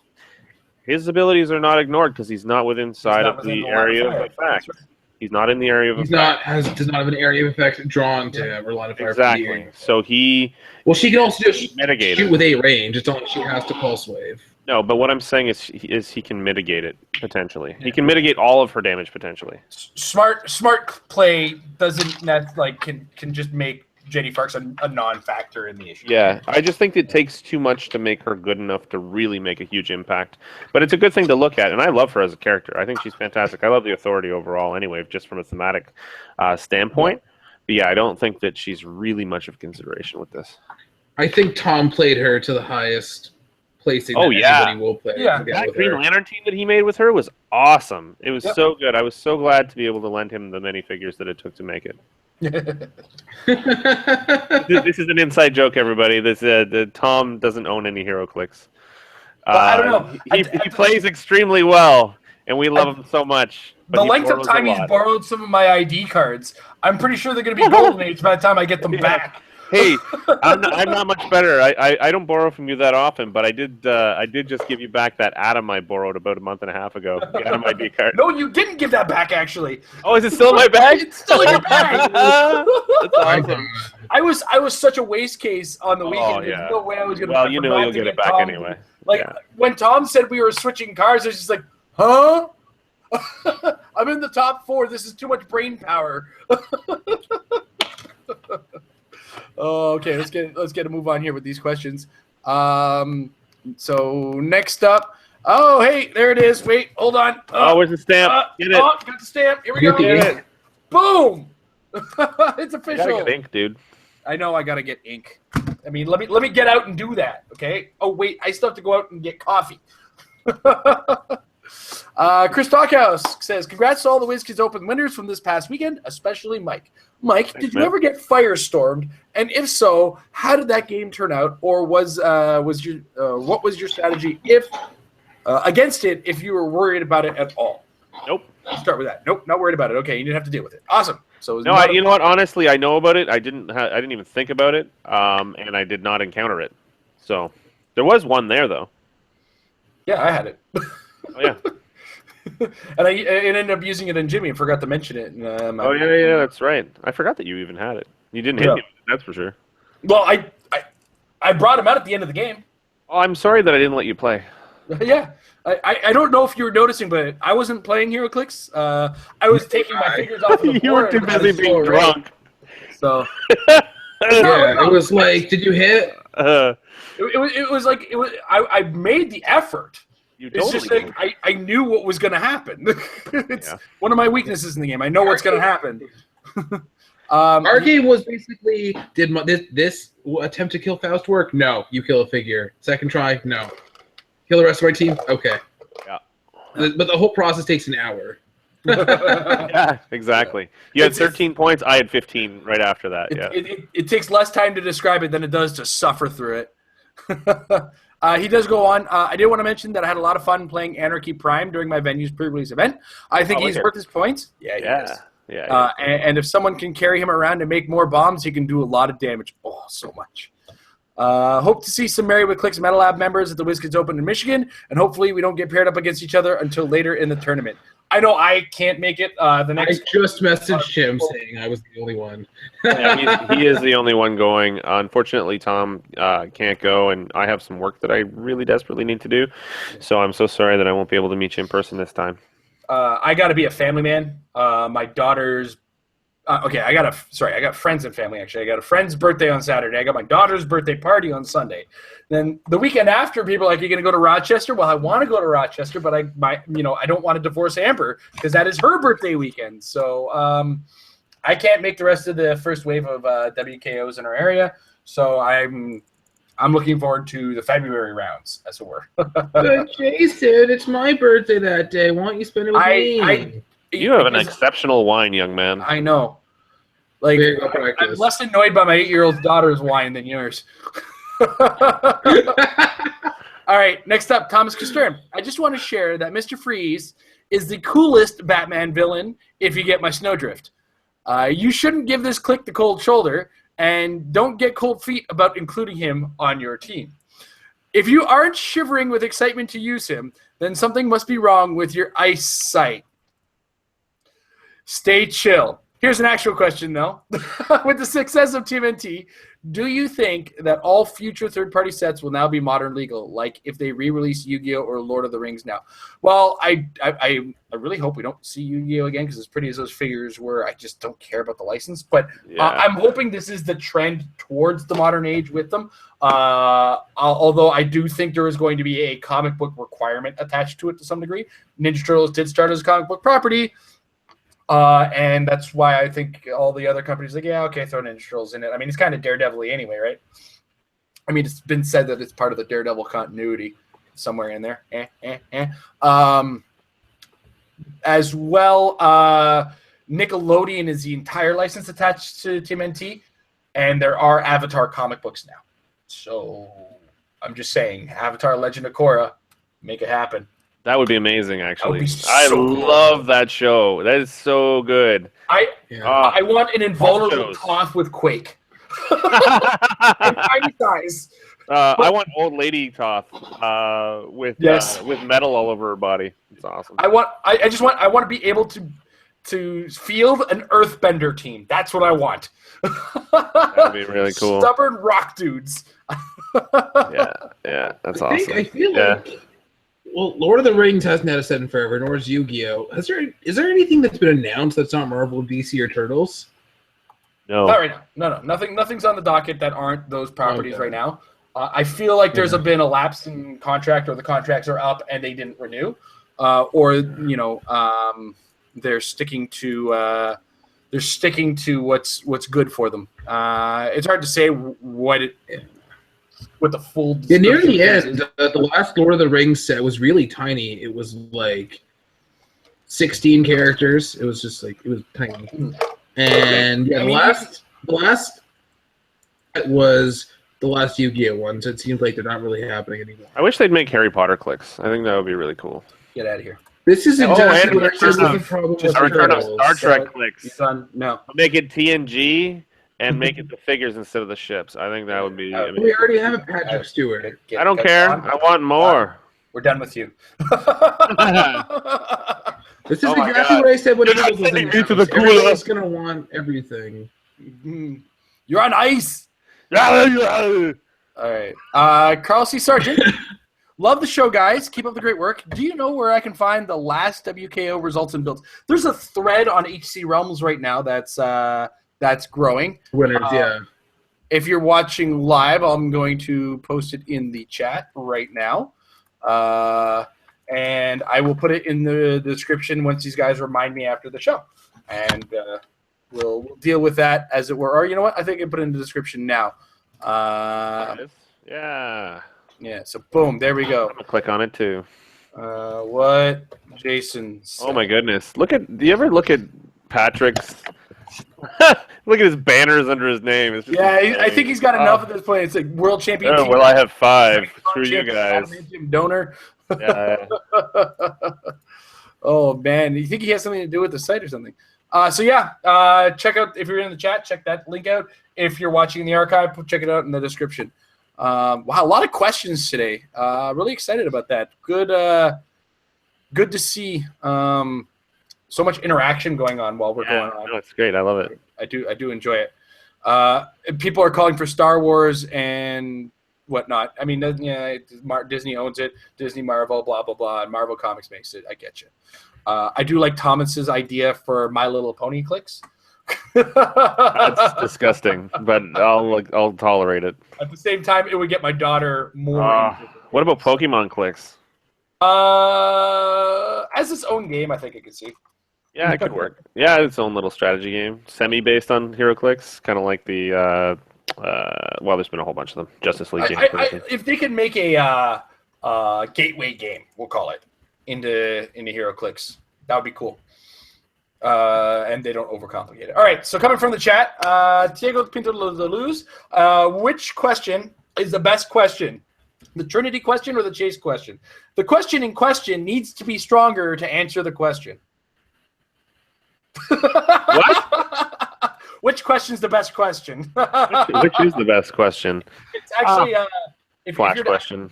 his abilities are not ignored because he's not within the area of effect. He's not in the area of He's effect. does not have an area of effect drawn to him or line of fire. Exactly. So he. Well, she can also just mitigate shoot it. with a range. It's only she has to pulse wave. No, but what I'm saying is he can mitigate it potentially. He can mitigate all of her damage potentially. Smart play doesn't can just make Jenny Farks a non-factor in the issue. Yeah, I just think it takes too much to make her good enough to really make a huge impact. But it's a good thing to look at, and I love her as a character. I think she's fantastic. I love the Authority overall anyway, just from a thematic standpoint. But yeah, I don't think that she's really much of consideration with this. I think Tom played her to the highest placing that anybody will play. Yeah, that Green Lantern team that he made with her was awesome. It was so good. I was so glad to be able to lend him the many figures that it took to make it. This is an inside joke, everybody. The Tom doesn't own any Heroclix. I don't know. He plays extremely well, and we love him so much. The length of time he's borrowed some of my ID cards, I'm pretty sure they're going to be golden age by the time I get them back. Hey, I'm not much better. I don't borrow from you that often, but I did just give you back that Atom I borrowed about a month and a half ago. The Atom ID card. No, you didn't give that back, actually. Oh, is it still in my bag? It's still in your bag. That's awesome. I was such a waste case on the weekend. Oh, yeah. There's no way I was going to. Well, you know you'll get it back Tom. anyway. When Tom said we were switching cars, I was just like, huh? I'm in the top 4. This is too much brain power. Oh, okay. Let's get a move on here with these questions. So next up. Oh, hey, there it is. Wait, hold on. Where's the stamp? Get it. Oh, got the stamp. Here we go. Get it. Boom. It's official. You gotta get ink, dude. I know I gotta get ink. I mean, let me get out and do that. Okay. Oh wait, I still have to go out and get coffee. Chris Stockhouse says, "Congrats to all the WizKids Open winners from this past weekend, especially Mike. Mike, Thanks, did you man. ever get firestormed? And if so, how did that game turn out? Or what was your strategy if against it if you were worried about it at all?" Nope. Let's start with that. Nope, not worried about it. Okay, you didn't have to deal with it. Awesome. So No, you know what? Honestly, I know about it. I didn't even think about it, and I did not encounter it. So there was one there, though. Yeah, I had it. Oh yeah. And I ended up using it in Jimmy and forgot to mention it. Oh yeah, that's right. I forgot that you even had it. You didn't hit me with it, that's for sure. Well, I brought him out at the end of the game. Oh, I'm sorry that I didn't let you play. Yeah. I don't know if you were noticing, but I wasn't playing Heroclix. I was taking my fingers off of the You were board too and busy being drunk. So Yeah, it was like, did you hit? it was like I made the effort. You It's totally just like I knew what was going to happen. It's one of my weaknesses in the game. I know what's going to happen. Our game was basically, did this attempt to kill Faust work? No. You kill a figure. Second try? No. Kill the rest of my team? Okay. Yeah. But the whole process takes an hour. Yeah, exactly. You had 13 points. I had 15 right after that. Yeah. It takes less time to describe it than it does to suffer through it. He does go on. I did want to mention that I had a lot of fun playing Anarchy Prime during my Venue's pre-release event. I think he's worth his points. Yeah, he is. Yeah. And if someone can carry him around and make more bombs, he can do a lot of damage. Oh, so much. Hope to see some Married with Clicks Metal Lab members at the WizKids Open in Michigan, and hopefully we don't get paired up against each other until later in the tournament. I know I can't make it. I just messaged him saying I was the only one. Yeah, he is the only one going. Unfortunately, Tom can't go, and I have some work that I really desperately need to do. So I'm so sorry that I won't be able to meet you in person this time. I got to be a family man. My daughter's I got friends and family, actually. I got a friend's birthday on Saturday. I got my daughter's birthday party on Sunday. Then the weekend after, people are like, "You're going to go to Rochester?" Well, I want to go to Rochester, but I don't want to divorce Amber because that is her birthday weekend. So I can't make the rest of the first wave of WKOs in our area. So I'm looking forward to the February rounds, as it were. But Jason, it's my birthday that day. Why don't you spend it with me? You have an exceptional wine, young man. I know. Like, I'm less annoyed by my 8-year-old daughter's wine than yours. All right, next up, Thomas Castern. I just want to share that Mr. Freeze is the coolest Batman villain if you get my snowdrift. You shouldn't give this click the cold shoulder, and don't get cold feet about including him on your team. If you aren't shivering with excitement to use him, then something must be wrong with your eyesight. Stay chill. Here's an actual question, though. With the success of TMNT, do you think that all future third-party sets will now be modern legal, like if they re-release Yu-Gi-Oh! Or Lord of the Rings now? Well, I really hope we don't see Yu-Gi-Oh! Again, because as pretty as those figures were, I just don't care about the license. But I'm hoping this is the trend towards the modern age with them. Although I do think there is going to be a comic book requirement attached to it to some degree. Ninja Turtles did start as a comic book property. And that's why I think all the other companies are like, yeah, okay, throw Ninja Turtles in it. I mean, it's kind of Daredevil-y anyway, right? I mean, it's been said that it's part of the Daredevil continuity somewhere in there. As well, Nickelodeon is the entire license attached to TMNT, and there are Avatar comic books now. So I'm just saying, Avatar Legend of Korra, make it happen. That would be amazing, actually. I love that show. That is so good. I want an invulnerable Toph with Quake. Tiny size. I want old lady Toph with metal all over her body. It's awesome. I want to be able to field an Earthbender team. That's what I want. That'd be really cool. Stubborn rock dudes. yeah, that's awesome. I feel like. Well, Lord of the Rings hasn't had a set in forever, nor is Yu-Gi-Oh! Is there anything that's been announced that's not Marvel, DC, or Turtles? No. Not right now. No. Nothing's on the docket that aren't those properties right now. I feel like there's been a lapse in contract, or the contracts are up and they didn't renew, or they're sticking to what's good for them. It's hard to say what the full. Yeah, near the end, the last Lord of the Rings set was really tiny. It was like 16 characters. It was just like, it was tiny. And the last was the last Yu-Gi-Oh! One, so it seems like they're not really happening anymore. I wish they'd make Harry Potter clicks. I think that would be really cool. Get out of here. This is exactly what I said was the problem with a return of Star Trek clicks. No. Make it TNG and make it the figures instead of the ships. I think that would be. We already have a Patrick Stewart. I don't care. I want more. We're done with you. This is exactly what I said when You're sending me to the cooler. Everybody's going to want everything. You're on ice. All right. Carl C. Sargent. Love the show, guys. Keep up the great work. Do you know where I can find the last WKO results and builds? There's a thread on HC Realms right now that's growing. Winners, If you're watching live, I'm going to post it in the chat right now. And I will put it in the description once these guys remind me after the show. And we'll deal with that as it were. Or you know what? I think I put it in the description now. Yeah, so boom, there we go. I'm going to click on it too. What Jason said. Oh my goodness. Do you ever look at Patrick's look at his banners under his name? It's just I think he's got enough at this point. It's like world champion. Oh, well, I have 5. Screw you guys. Donor. Yeah. Oh man, you think he has something to do with the site or something? Check out, if you're in the chat, check that link out. If you're watching the archive, check it out in the description. Wow, a lot of questions today. Really excited about that. Good to see so much interaction going on while we're going on. No, it's great. I love it. I do enjoy it. People are calling for Star Wars and whatnot. I mean, Disney owns it. Disney, Marvel, blah, blah, blah. And Marvel Comics makes it. I get you. I do like Thomas's idea for My Little Pony clicks. That's disgusting, but I'll tolerate it. At the same time, it would get my daughter more. What about Pokemon clicks? As its own game, I think it could see. Yeah, it could work. Yeah, its own little strategy game, semi-based on Heroclix, kind of like the. There's been a whole bunch of them. Justice League game. If they could make a gateway game, we'll call it, into Heroclix, that would be cool. And they don't overcomplicate it. All right, so coming from the chat, Diego Pinto de Luz, which question is the best question? The Trinity question or the Chase question? The question in question needs to be stronger to answer the question. What? Which question is the best question? Which is the best question? It's actually Flash question.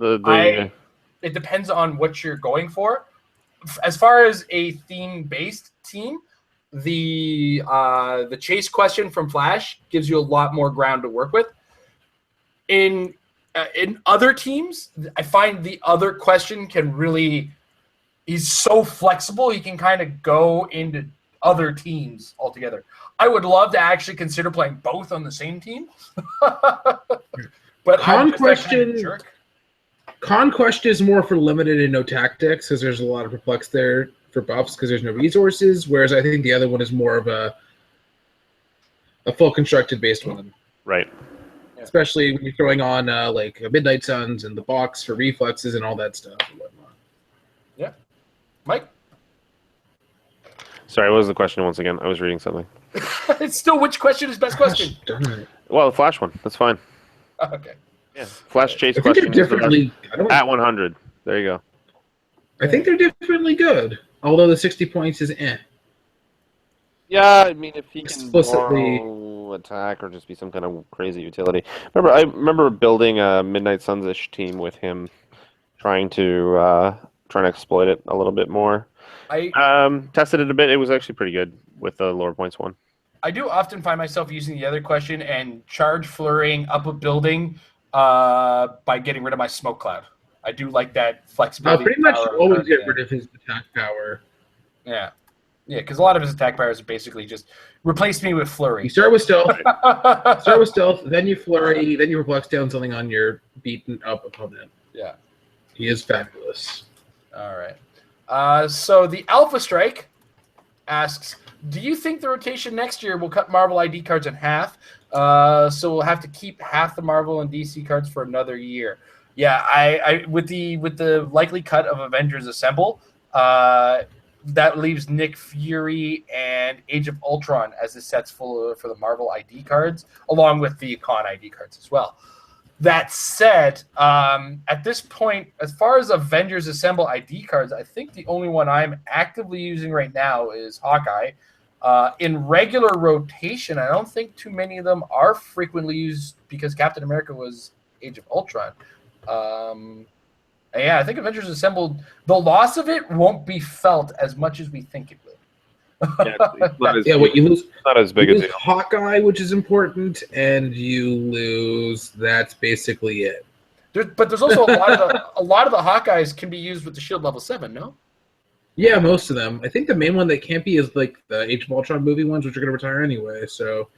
It depends on what you're going for. As far as a theme-based team, the chase question from Flash gives you a lot more ground to work with. In other teams, I find the other question can really. He's so flexible. He can kind of go into other teams altogether. I would love to actually consider playing both on the same team. But Conquest is more for limited and no tactics because there's a lot of perplex there for buffs because there's no resources. Whereas I think the other one is more of a full constructed based one. Right. Especially when you're throwing on like Midnight Suns and the box for reflexes and all that stuff and whatnot. Yeah. Mike? Sorry, what was the question once again? I was reading something. It's still which question is best question? Darn it. Well, the Flash one. That's fine. Okay. Yeah. Flash chase I think question they're is the differently. at 100. There you go. I think they're differently good. Although the 60 points is Yeah, I mean, if he can Explicitly- borrow attack or just be some kind of crazy utility. I remember building a Midnight Suns-ish team with him, trying to exploit it a little bit more. I Tested it a bit. It was actually pretty good with the lower points one. I do often find myself using the other question and charge flurrying up a building by getting rid of my smoke cloud. I do like that flexibility. pretty much power always of get that, rid of his attack power. Yeah, because a lot of his attack powers are basically just replace me with flurry. You start with stealth, then you flurry, then you perplex down something on your beaten up opponent. Yeah, he is fabulous. All right. So the Alpha Strike asks, do you think the rotation next year will cut Marvel ID cards in half? So we'll have to keep half the Marvel and DC cards for another year. Yeah, I with the likely cut of Avengers Assemble, that leaves Nick Fury and Age of Ultron as the sets for the Marvel ID cards, along with the Con ID cards as well. That said, at this point, as far as Avengers Assemble ID cards, I think the only one I'm actively using right now is Hawkeye. In regular rotation, I don't think too many of them are frequently used because Captain America was Age of Ultron. Yeah, I think Avengers Assembled, the loss of it won't be felt as much as we think it will. You lose. Not as big you a lose deal. Hawkeye, which is important, and you lose. That's basically it. But there's also a lot of the Hawkeyes can be used with the Shield level 7, no? Yeah, most of them. I think the main one that can't be is like the Age of Ultron movie ones, which are going to retire anyway. So.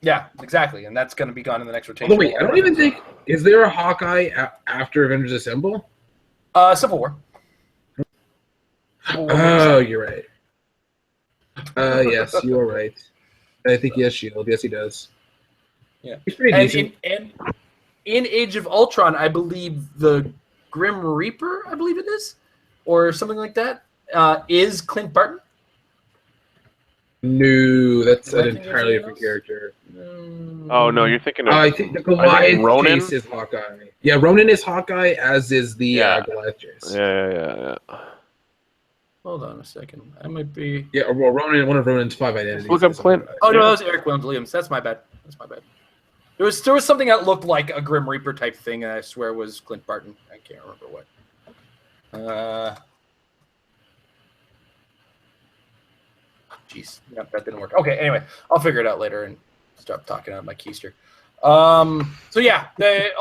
Yeah, exactly, and that's going to be gone in the next rotation. Oh wait, I don't even think is there a Hawkeye after Avengers Assemble? Civil War. Oh, you're right. Yes, you are right. I think he has Shield. Yes, he does. Yeah, he's pretty decent. And in Age of Ultron, I believe the Grim Reaper, I believe it is, or something like that, is Clint Barton. No, that's an entirely different character. Oh no, you're thinking of. I think the Goliath Ronan? chase is Hawkeye. Yeah, Ronan is Hawkeye, as is the Goliath chase. Yeah. Hold on a second. I might be. Yeah, well, Ronan, one of Ronan's 5 identities. Look up Clint. Oh no, that was Eric Williams. That's my bad. There was something that looked like a Grim Reaper type thing, and I swear was Clint Barton. I can't remember what. Jeez, yep, that didn't work. Okay, anyway, I'll figure it out later and stop talking out my keister. So yeah,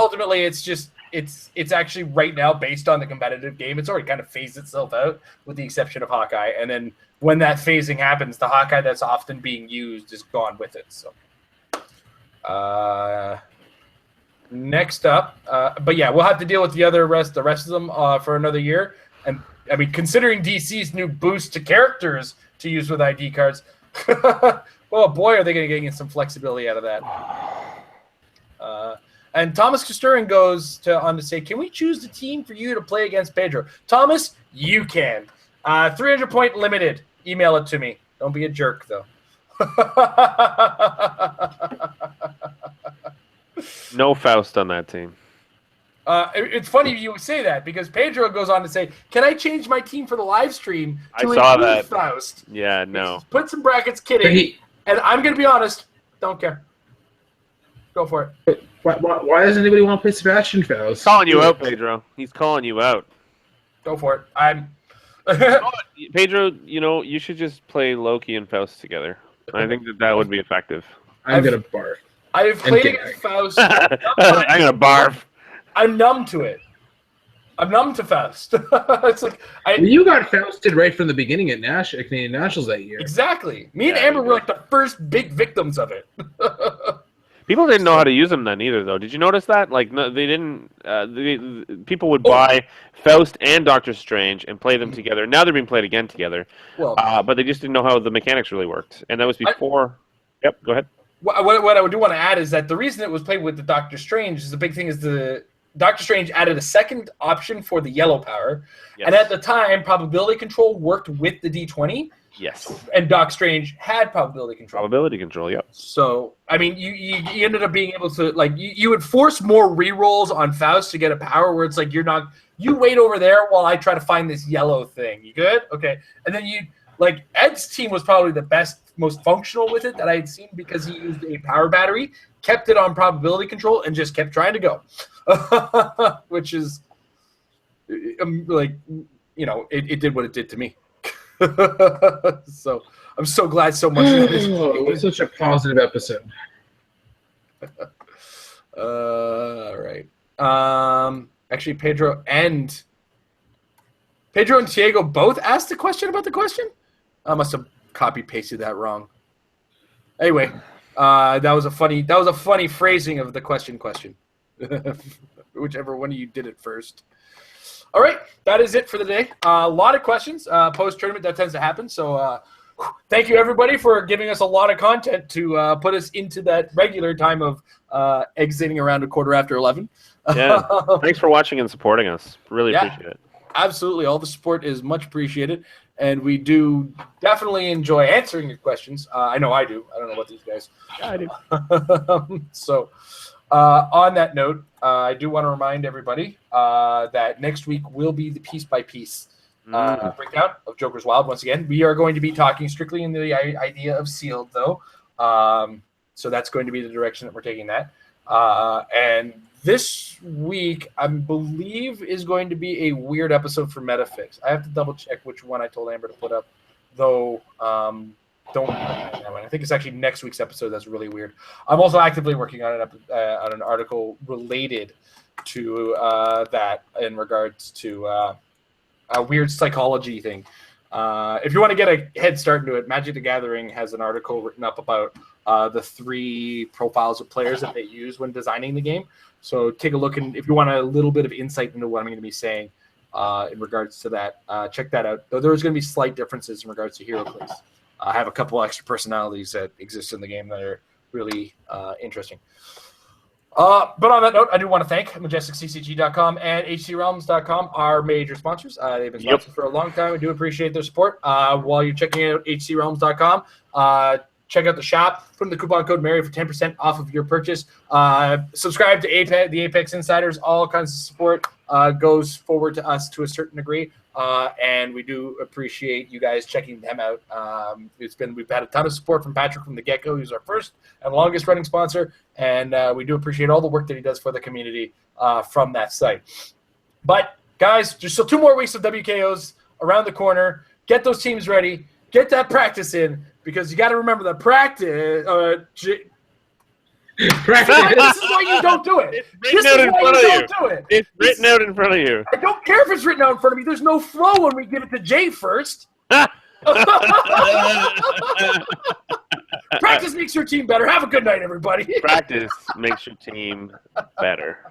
ultimately it's actually right now based on the competitive game. It's already kind of phased itself out with the exception of Hawkeye, and then when that phasing happens, the Hawkeye that's often being used is gone with it. So next up, but yeah, we'll have to deal with the rest of them for another year. And I mean, considering DC's new boost to characters to use with ID cards, well, boy, are they going to get some flexibility out of that. And Thomas Casturin goes on to say, can we choose the team for you to play against Pedro? Thomas, you can. 300-point limited. Email it to me. Don't be a jerk, though. No Faust on that team. It's funny you say that because Pedro goes on to say, can I change my team for the live stream to include Faust? Yeah, no. Put some brackets, kidding. And I'm going to be honest, don't care. Go for it. Why does anybody want to play Sebastian Faust? He's calling you out, Pedro. He's calling you out. Go for it. Pedro, you should just play Loki and Faust together. I think that would be effective. I'm going to barf. I've played against Faust. I'm gonna barf. I'm numb to it. I'm numb to Faust. It's like you got Fausted right from the beginning at Canadian Nationals that year. Exactly. Me and Amber were like the first big victims of it. People didn't know how to use them then either, though. Did you notice that? Like, no, they didn't. People would buy Faust and Doctor Strange and play them together. Now they're being played again together. Well, but they just didn't know how the mechanics really worked, and that was before. Yep. Go ahead. What I do want to add is that the reason it was played with the Doctor Strange is the big thing is the Doctor Strange added a second option for the yellow power, and at the time, probability control worked with the D20. Yes. And Doc Strange had probability control. Probability control, yep. So, I mean, you ended up being able to, like, you would force more rerolls on Faust to get a power where it's like you wait over there while I try to find this yellow thing. You good? Okay. And then Ed's team was probably the best, most functional with it that I had seen because he used a power battery, kept it on probability control, and just kept trying to go. Which is, it did what it did to me. So I'm so glad so much. It was such a positive episode. All right. Actually, Pedro and Diego both asked a question about the question. I must have copy pasted that wrong. Anyway, that was a funny phrasing of the question. Whichever one of you did it first. All right, that is it for the day. A lot of questions post-tournament. That tends to happen. So thank you, everybody, for giving us a lot of content to put us into that regular time of exiting around 11:15. Yeah, thanks for watching and supporting us. Really appreciate it. Absolutely. All the support is much appreciated, and we do definitely enjoy answering your questions. I know I do. I don't know about these guys. Yeah, I do. So on that note, I do want to remind everybody that next week will be the piece-by-piece breakdown of Joker's Wild. Once again, we are going to be talking strictly in the idea of sealed, though. So that's going to be the direction that we're taking that. And this week, I believe, is going to be a weird episode for Metafix. I have to double-check which one I told Amber to put up, though. Don't that one. I think it's actually next week's episode that's really weird. I'm also actively working on an article related to that in regards to a weird psychology thing. If you want to get a head start into it, Magic the Gathering has an article written up about the 3 profiles of players that they use when designing the game. So take a look, and if you want a little bit of insight into what I'm going to be saying in regards to that, check that out. Though there's going to be slight differences in regards to Heroclix. I have a couple extra personalities that exist in the game that are really interesting. But on that note, I do want to thank MajesticCCG.com and HCRealms.com, our major sponsors. They've been sponsors for a long time. We do appreciate their support. While you're checking out HCRealms.com, check out the shop. Put in the coupon code Mary for 10% off of your purchase. Subscribe to the Apex Insiders. All kinds of support goes forward to us to a certain degree. And we do appreciate you guys checking them out. We've had a ton of support from Patrick from the get-go. He's our first and longest running sponsor, and we do appreciate all the work that he does for the community from that site. But guys, there's still 2 more weeks of WKOs around the corner. Get those teams ready. Get that practice in, because you got to remember that practice. This is why you don't do it. It's written out in front of you. It's written out in front of you. I don't care if it's written out in front of me. There's no flow when we give it to Jay first. Practice makes your team better. Have a good night, everybody. Practice makes your team better.